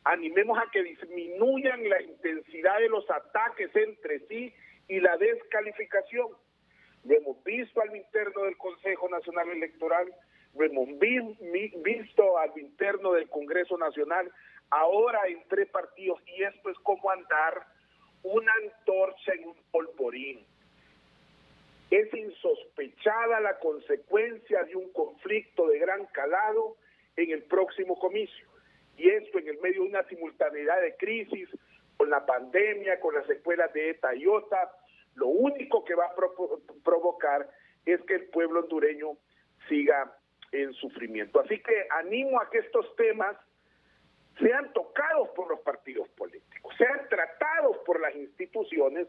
animemos a que disminuyan la intensidad de los ataques entre sí y la descalificación. Lo hemos visto al interno del Consejo Nacional Electoral, lo hemos visto al interno del Congreso Nacional, ahora en 3 partidos, y esto es como andar una antorcha en un polvorín. Es insospechada la consecuencia de un conflicto de gran calado en el próximo comicio. Y esto en el medio de una simultaneidad de crisis, con la pandemia, con las secuelas de ETA y OTA, lo único que va a provocar es que el pueblo hondureño siga en sufrimiento. Así que animo a que estos temas sean tocados por los partidos políticos, sean tratados por las instituciones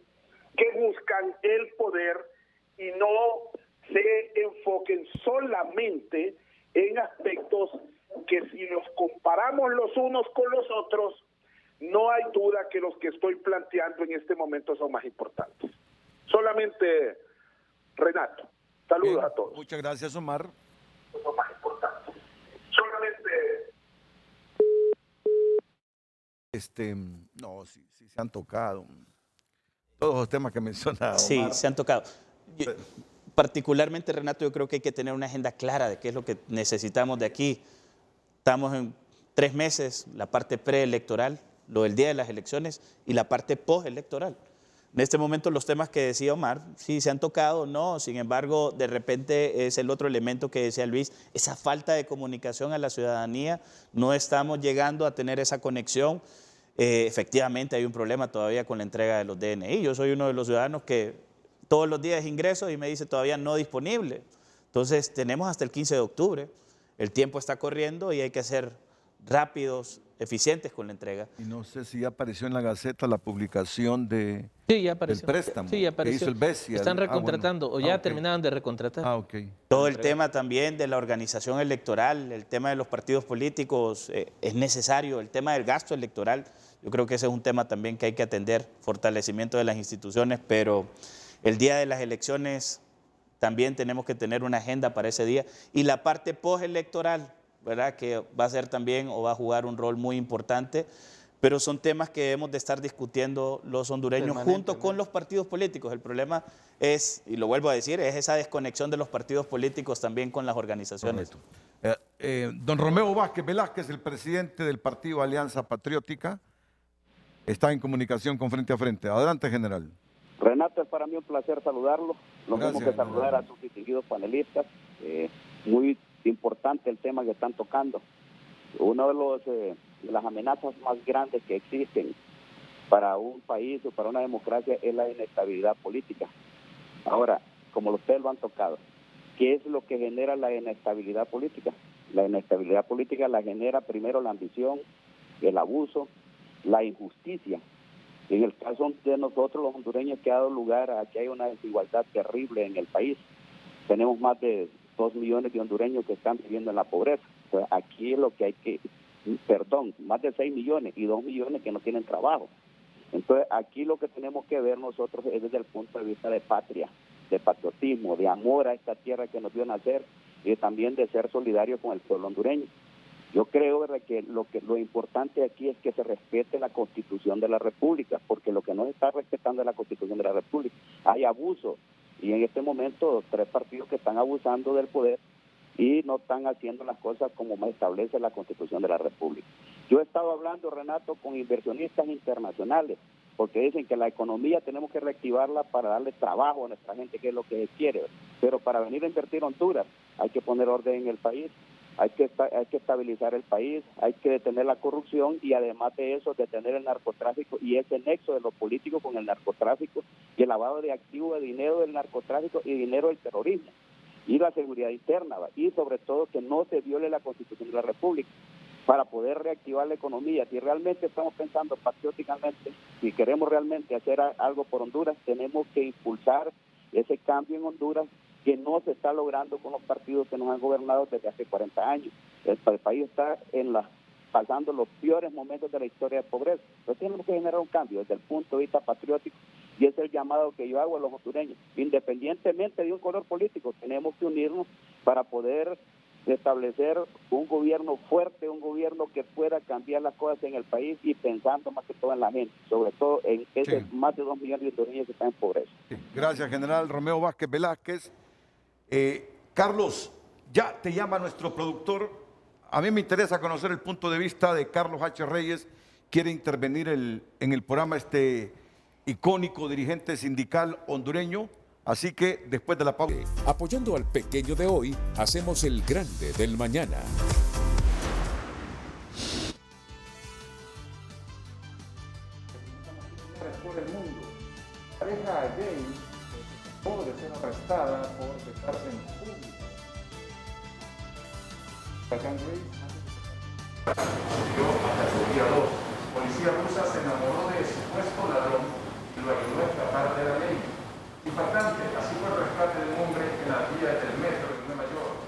que buscan el poder y no se enfoquen solamente en aspectos que si los comparamos los unos con los otros, no hay duda que los que estoy planteando en este momento son más importantes. Solamente, Renato, saludos a todos. Muchas gracias, Omar. Son más importantes. Solamente... No, sí se han tocado todos los temas que mencionaba Omar. Sí, se han tocado. Particularmente, Renato, yo creo que hay que tener una agenda clara de qué es lo que necesitamos de aquí. Estamos en 3 meses, la parte preelectoral, lo del día de las elecciones, y la parte postelectoral. En este momento los temas que decía Omar, sí se han tocado, no, sin embargo, de repente es el otro elemento que decía Luis, esa falta de comunicación a la ciudadanía, no estamos llegando a tener esa conexión. Efectivamente hay un problema todavía con la entrega de los DNI. Yo soy uno de los ciudadanos que todos los días ingreso y me dice todavía no disponible. Entonces tenemos hasta el 15 de octubre, el tiempo está corriendo y hay que ser rápidos eficientes con la entrega. Y no sé si ya apareció en la Gaceta la publicación del préstamo Sí, ya apareció. que hizo el BESI. Están recontratando o ya ok. terminaron de recontratar. Todo el tema también de la organización electoral, el tema de los partidos políticos, es necesario, el tema del gasto electoral, yo creo que ese es un tema también que hay que atender, fortalecimiento de las instituciones, pero el día de las elecciones también tenemos que tener una agenda para ese día. Y la parte postelectoral, ¿verdad?, que va a ser también o va a jugar un rol muy importante, pero son temas que debemos de estar discutiendo los hondureños junto con los partidos políticos. El problema es, y lo vuelvo a decir, es esa desconexión de los partidos políticos también con las organizaciones. Don Romeo Vázquez Velázquez, el presidente del partido Alianza Patriótica, está en comunicación con Frente a Frente. Adelante, general. Renato, es para mí un placer saludarlo. Lo mismo que saludar a sus distinguidos panelistas. Muy importante el tema que están tocando. Uno de las amenazas más grandes que existen para un país o para una democracia es la inestabilidad política. Ahora, como ustedes lo han tocado, ¿qué es lo que genera la inestabilidad política? La inestabilidad política la genera primero la ambición, el abuso, la injusticia. En el caso de nosotros, los hondureños, que ha dado lugar a que hay una desigualdad terrible en el país. Tenemos más de 2 millones de hondureños que están viviendo en la pobreza. O sea, aquí es lo que hay que, más de 6 millones y 2 millones que no tienen trabajo. Entonces, aquí lo que tenemos que ver nosotros es desde el punto de vista de patria, de patriotismo, de amor a esta tierra que nos vio nacer y también de ser solidario con el pueblo hondureño. Yo creo, ¿verdad?, que lo importante aquí es que se respete la Constitución de la República, porque lo que no se está respetando es la Constitución de la República. Hay abuso, y en este momento 3 partidos que están abusando del poder y no están haciendo las cosas como establece la Constitución de la República. Yo he estado hablando, Renato, con inversionistas internacionales, porque dicen que la economía tenemos que reactivarla para darle trabajo a nuestra gente, que es lo que quiere. Pero para venir a invertir en Honduras hay que poner orden en el país. Hay que estabilizar el país, hay que detener la corrupción y además de eso detener el narcotráfico y ese nexo de los políticos con el narcotráfico y el lavado de activos, de dinero del narcotráfico y dinero del terrorismo y la seguridad interna, y sobre todo que no se viole la Constitución de la República para poder reactivar la economía. Si realmente estamos pensando patrióticamente, si queremos realmente hacer algo por Honduras, tenemos que impulsar ese cambio en Honduras que no se está logrando con los partidos que nos han gobernado desde hace 40 años. El país está pasando los peores momentos de la historia de pobreza. Entonces tenemos que generar un cambio desde el punto de vista patriótico y es el llamado que yo hago a los hondureños. Independientemente de un color político, tenemos que unirnos para poder establecer un gobierno fuerte, un gobierno que pueda cambiar las cosas en el país y pensando más que todo en la gente, sobre todo en esos más de 2 millones de hondureños que están en pobreza. Gracias, general Romeo Vázquez Velázquez. Carlos, ya te llama nuestro productor. A mí me interesa conocer el punto de vista de Carlos H. Reyes. Quiere intervenir en el programa este icónico dirigente sindical hondureño. Así que después de la pausa. Apoyando al pequeño de hoy, hacemos el grande del mañana. Por el mundo. Pareja gay puede ser arrestada por besarse en público. Categoría 2. Policía rusa se enamoró de supuesto ladrón y lo ayudó a escapar de la ley. Impactante, así fue el rescate de un hombre en las vías del metro de Nueva York.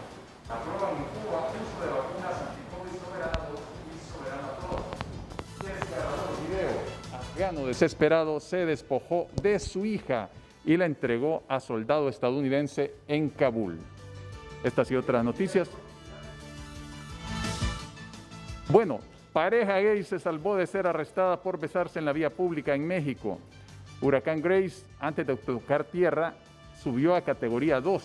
Aprueban en Cuba uso de vacunas anti-COVID Soberana 2 y Soberana 2. Desgarrador video. Afgano desesperado se despojó de su hija y la entregó a soldado estadounidense en Kabul. Estas y otras noticias. Bueno, pareja gay se salvó de ser arrestada por besarse en la vía pública en México. Huracán Grace, antes de tocar tierra, subió a categoría 2.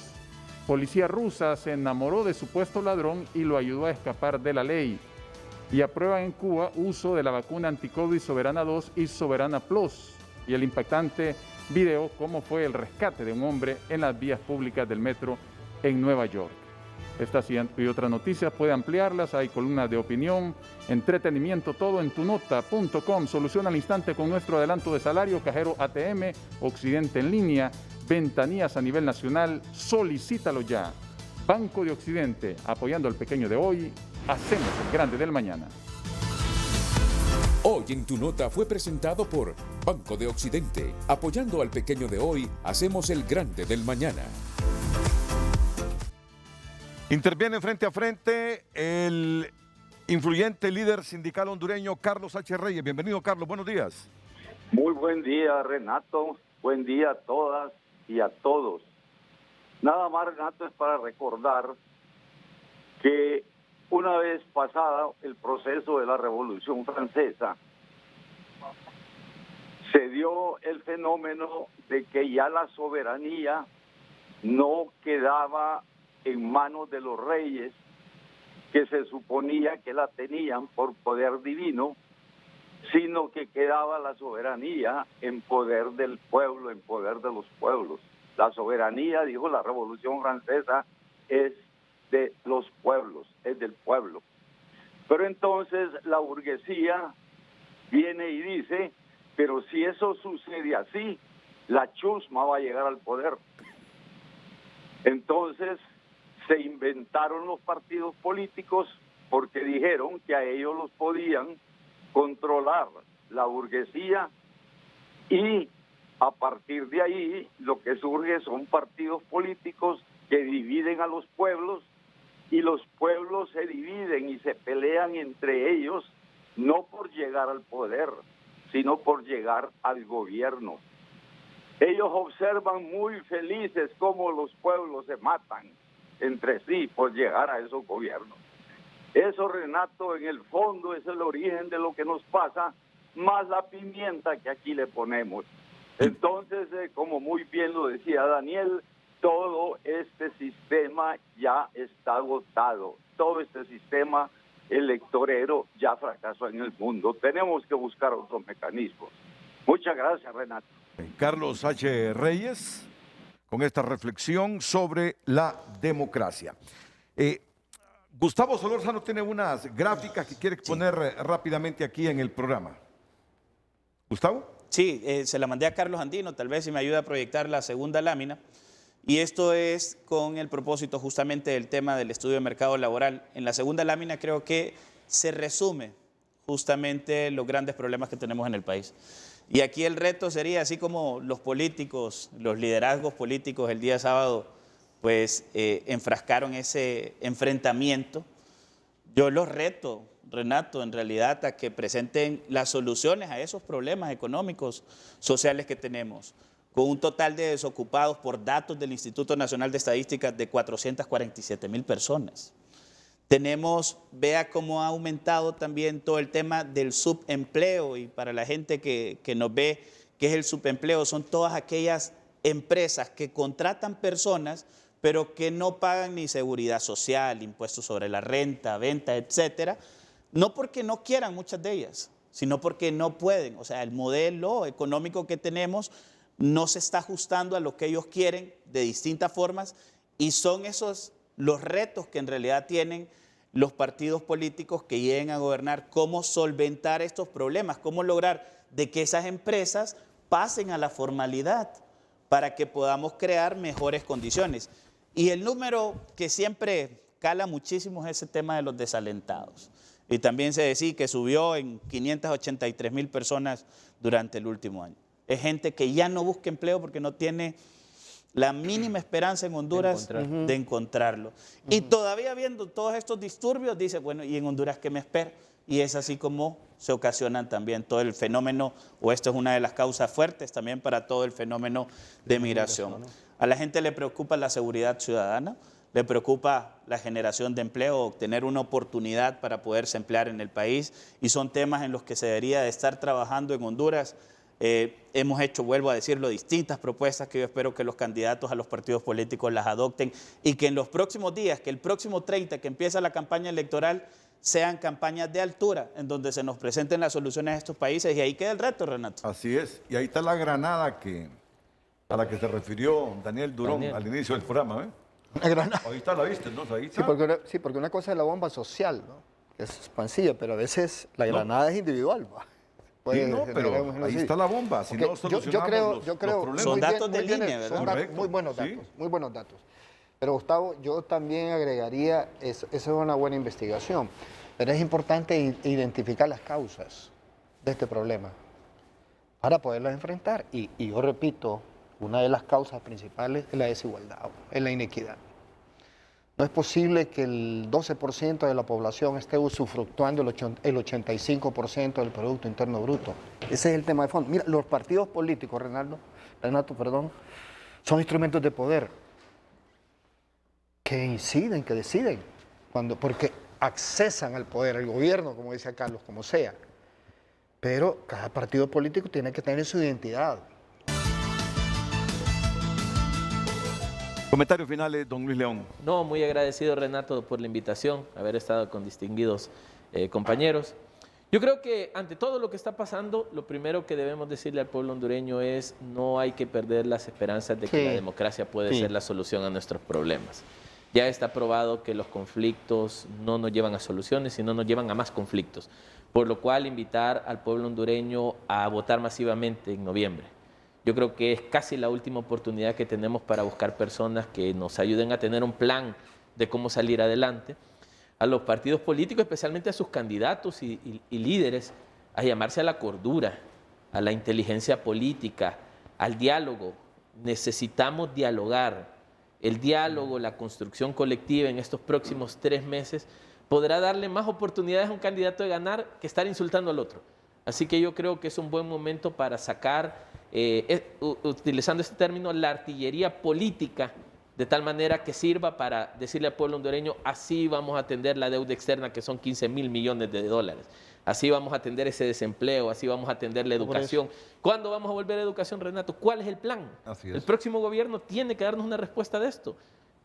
Policía rusa se enamoró de supuesto ladrón y lo ayudó a escapar de la ley. Y aprueban en Cuba uso de la vacuna anti-COVID Soberana 2 y Soberana Plus. Y el impactante video cómo fue el rescate de un hombre en las vías públicas del metro en Nueva York. Estas y otras noticias puede ampliarlas, hay columnas de opinión, entretenimiento, todo en tunota.com. Soluciona al instante con nuestro adelanto de salario, cajero ATM, Occidente en línea, ventanillas a nivel nacional, solicítalo ya. Banco de Occidente, apoyando al pequeño de hoy, hacemos el grande del mañana. en tu nota fue presentado por Banco de Occidente. Apoyando al pequeño de hoy, hacemos el grande del mañana. Interviene frente a frente el influyente líder sindical hondureño Carlos H. Reyes. Bienvenido, Carlos. Buenos días. Muy buen día, Renato. Buen día a todas y a todos. Nada más, Renato, es para recordar que una vez pasada el proceso de la Revolución Francesa, se dio el fenómeno de que ya la soberanía no quedaba en manos de los reyes, que se suponía que la tenían por poder divino, sino que quedaba la soberanía en poder del pueblo, en poder de los pueblos. La soberanía, dijo la Revolución Francesa, es de los pueblos, es del pueblo. Pero entonces la burguesía viene y dice, pero si eso sucede así, la chusma va a llegar al poder. Entonces se inventaron los partidos políticos porque dijeron que a ellos los podían controlar la burguesía, y a partir de ahí lo que surge son partidos políticos que dividen a los pueblos, y los pueblos se dividen y se pelean entre ellos, no por llegar al poder, sino por llegar al gobierno. Ellos observan muy felices cómo los pueblos se matan entre sí por llegar a esos gobiernos. Eso, Renato, en el fondo es el origen de lo que nos pasa, más la pimienta que aquí le ponemos. Entonces, como muy bien lo decía Daniel, todo este sistema ya está agotado. Todo este sistema electorero ya fracasó en el mundo. Tenemos que buscar otros mecanismos. Muchas gracias, Renato. Carlos H. Reyes, con esta reflexión sobre la democracia. Gustavo Solórzano tiene unas gráficas que quiere exponer rápidamente aquí en el programa. ¿Gustavo? Sí, se la mandé a Carlos Andino, tal vez si me ayuda a proyectar la segunda lámina. Y esto es con el propósito justamente del tema del estudio de mercado laboral. En la segunda lámina creo que se resume justamente los grandes problemas que tenemos en el país. Y aquí el reto sería, así como los políticos, los liderazgos políticos el día sábado, pues enfrascaron ese enfrentamiento, yo los reto, Renato, en realidad a que presenten las soluciones a esos problemas económicos, sociales que tenemos, con un total de desocupados por datos del Instituto Nacional de Estadísticas de 447,000 personas. Tenemos, vea cómo ha aumentado también todo el tema del subempleo, y para la gente que nos ve, ¿qué es el subempleo? Son todas aquellas empresas que contratan personas pero que no pagan ni seguridad social, impuestos sobre la renta, venta, etcétera, no porque no quieran muchas de ellas, sino porque no pueden. O sea, el modelo económico que tenemos no se está ajustando a lo que ellos quieren de distintas formas, y son esos los retos que en realidad tienen los partidos políticos que lleguen a gobernar, cómo solventar estos problemas, cómo lograr de que esas empresas pasen a la formalidad para que podamos crear mejores condiciones. Y el número que siempre cala muchísimo es ese tema de los desalentados. Y también se decía que subió en 583,000 personas durante el último año. Es gente que ya no busca empleo porque no tiene la mínima esperanza en Honduras de encontrarlo. Y todavía viendo todos estos disturbios, dice, bueno, ¿y en Honduras qué me espera? Y es así como se ocasionan también todo el fenómeno, o esto es una de las causas fuertes también para todo el fenómeno de migración. A la gente le preocupa la seguridad ciudadana, le preocupa la generación de empleo, obtener una oportunidad para poderse emplear en el país, y son temas en los que se debería de estar trabajando en Honduras. Hemos hecho, vuelvo a decirlo, distintas propuestas que yo espero que los candidatos a los partidos políticos las adopten, y que en los próximos días, que el próximo 30 que empieza la campaña electoral, sean campañas de altura en donde se nos presenten las soluciones a estos países, y ahí queda el reto, Renato. Así es, y ahí está la granada a la que se refirió Daniel Durón al inicio del programa. La granada. Ahí está, la viste, ¿no? Ahí está. Sí, porque una cosa es la bomba social, ¿no? Es expansiva, pero a veces la granada es individual, ¿va? Sí, no, pero ahí está la bomba. Si no solucionamos los problemas. Son datos de línea, ¿verdad? Muy buenos datos, sí. Muy buenos datos. Pero Gustavo, yo también agregaría, esa es una buena investigación, pero es importante identificar las causas. de este problema para poderlas enfrentar. Y yo repito, una de las causas principales es la desigualdad, es la inequidad. No es posible que el 12% de la población esté usufructuando el 85% del Producto Interno Bruto. Ese es el tema de fondo. Mira, los partidos políticos, Renato, son instrumentos de poder que inciden, que deciden, porque accesan al poder, al gobierno, como decía Carlos, como sea. Pero cada partido político tiene que tener su identidad. Comentarios finales, don Luis León. No, muy agradecido, Renato, por la invitación, haber estado con distinguidos compañeros. Yo creo que ante todo lo que está pasando, lo primero que debemos decirle al pueblo hondureño es no hay que perder las esperanzas de que la democracia puede ser la solución a nuestros problemas. Ya está probado que los conflictos no nos llevan a soluciones, sino nos llevan a más conflictos. Por lo cual, invitar al pueblo hondureño a votar masivamente en noviembre. Yo creo que es casi la última oportunidad que tenemos para buscar personas que nos ayuden a tener un plan de cómo salir adelante. A los partidos políticos, especialmente a sus candidatos y líderes, a llamarse a la cordura, a la inteligencia política, al diálogo. Necesitamos dialogar. El diálogo, la construcción colectiva en estos próximos 3 meses podrá darle más oportunidades a un candidato de ganar que estar insultando al otro. Así que yo creo que es un buen momento para sacar, utilizando este término, la artillería política, de tal manera que sirva para decirle al pueblo hondureño, así vamos a atender la deuda externa, que son 15.000 millones de dólares. Así vamos a atender ese desempleo, así vamos a atender la educación. ¿Cuándo vamos a volver a educación, Renato? ¿Cuál es el plan? Así es. El próximo gobierno tiene que darnos una respuesta de esto.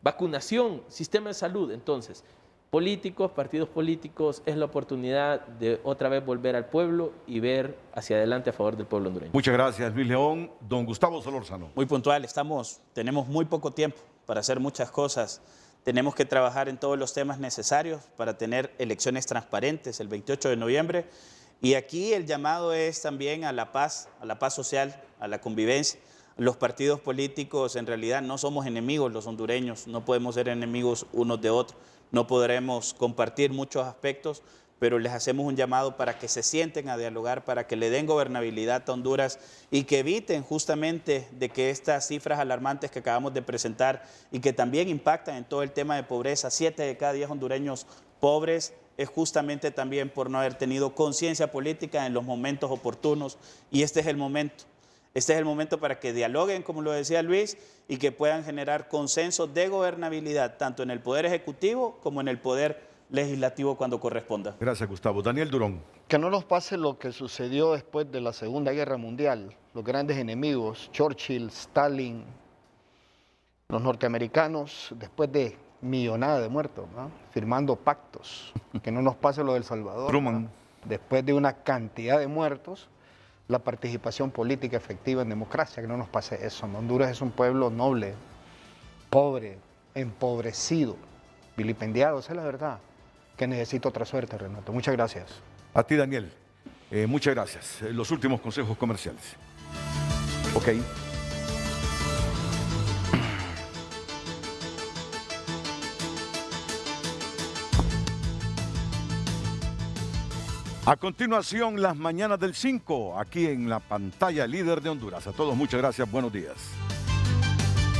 Vacunación, sistema de salud. Entonces, políticos, partidos políticos, es la oportunidad de otra vez volver al pueblo y ver hacia adelante a favor del pueblo hondureño. Muchas gracias, Luis León. Don Gustavo Solórzano. Muy puntual, tenemos muy poco tiempo para hacer muchas cosas. Tenemos que trabajar en todos los temas necesarios para tener elecciones transparentes el 28 de noviembre. Y aquí el llamado es también a la paz social, a la convivencia. Los partidos políticos en realidad no somos enemigos los hondureños, no podemos ser enemigos unos de otros, no podremos compartir muchos aspectos, pero les hacemos un llamado para que se sienten a dialogar, para que le den gobernabilidad a Honduras y que eviten justamente de que estas cifras alarmantes que acabamos de presentar y que también impactan en todo el tema de pobreza, 7 de cada 10 hondureños pobres, es justamente también por no haber tenido conciencia política en los momentos oportunos, y este es el momento. Este es el momento para que dialoguen, como lo decía Luis, y que puedan generar consensos de gobernabilidad, tanto en el Poder Ejecutivo como en el Poder Legislativo cuando corresponda. Gracias, Gustavo. Daniel Durón. Que no nos pase lo que sucedió después de la Segunda Guerra Mundial. Los grandes enemigos, Churchill, Stalin, los norteamericanos, después de millonada de muertos, ¿no? Firmando pactos. Que no nos pase lo del Salvador. Truman. ¿no? Después de una cantidad de muertos, la participación política efectiva en democracia, que no nos pase eso. Honduras es un pueblo noble, pobre, empobrecido, vilipendiado, esa es la verdad, que necesita otra suerte, Renato. Muchas gracias. A ti, Daniel. Muchas gracias. Los últimos consejos comerciales. Ok. A continuación, las mañanas del 5, aquí en la pantalla líder de Honduras. A todos, muchas gracias. Buenos días.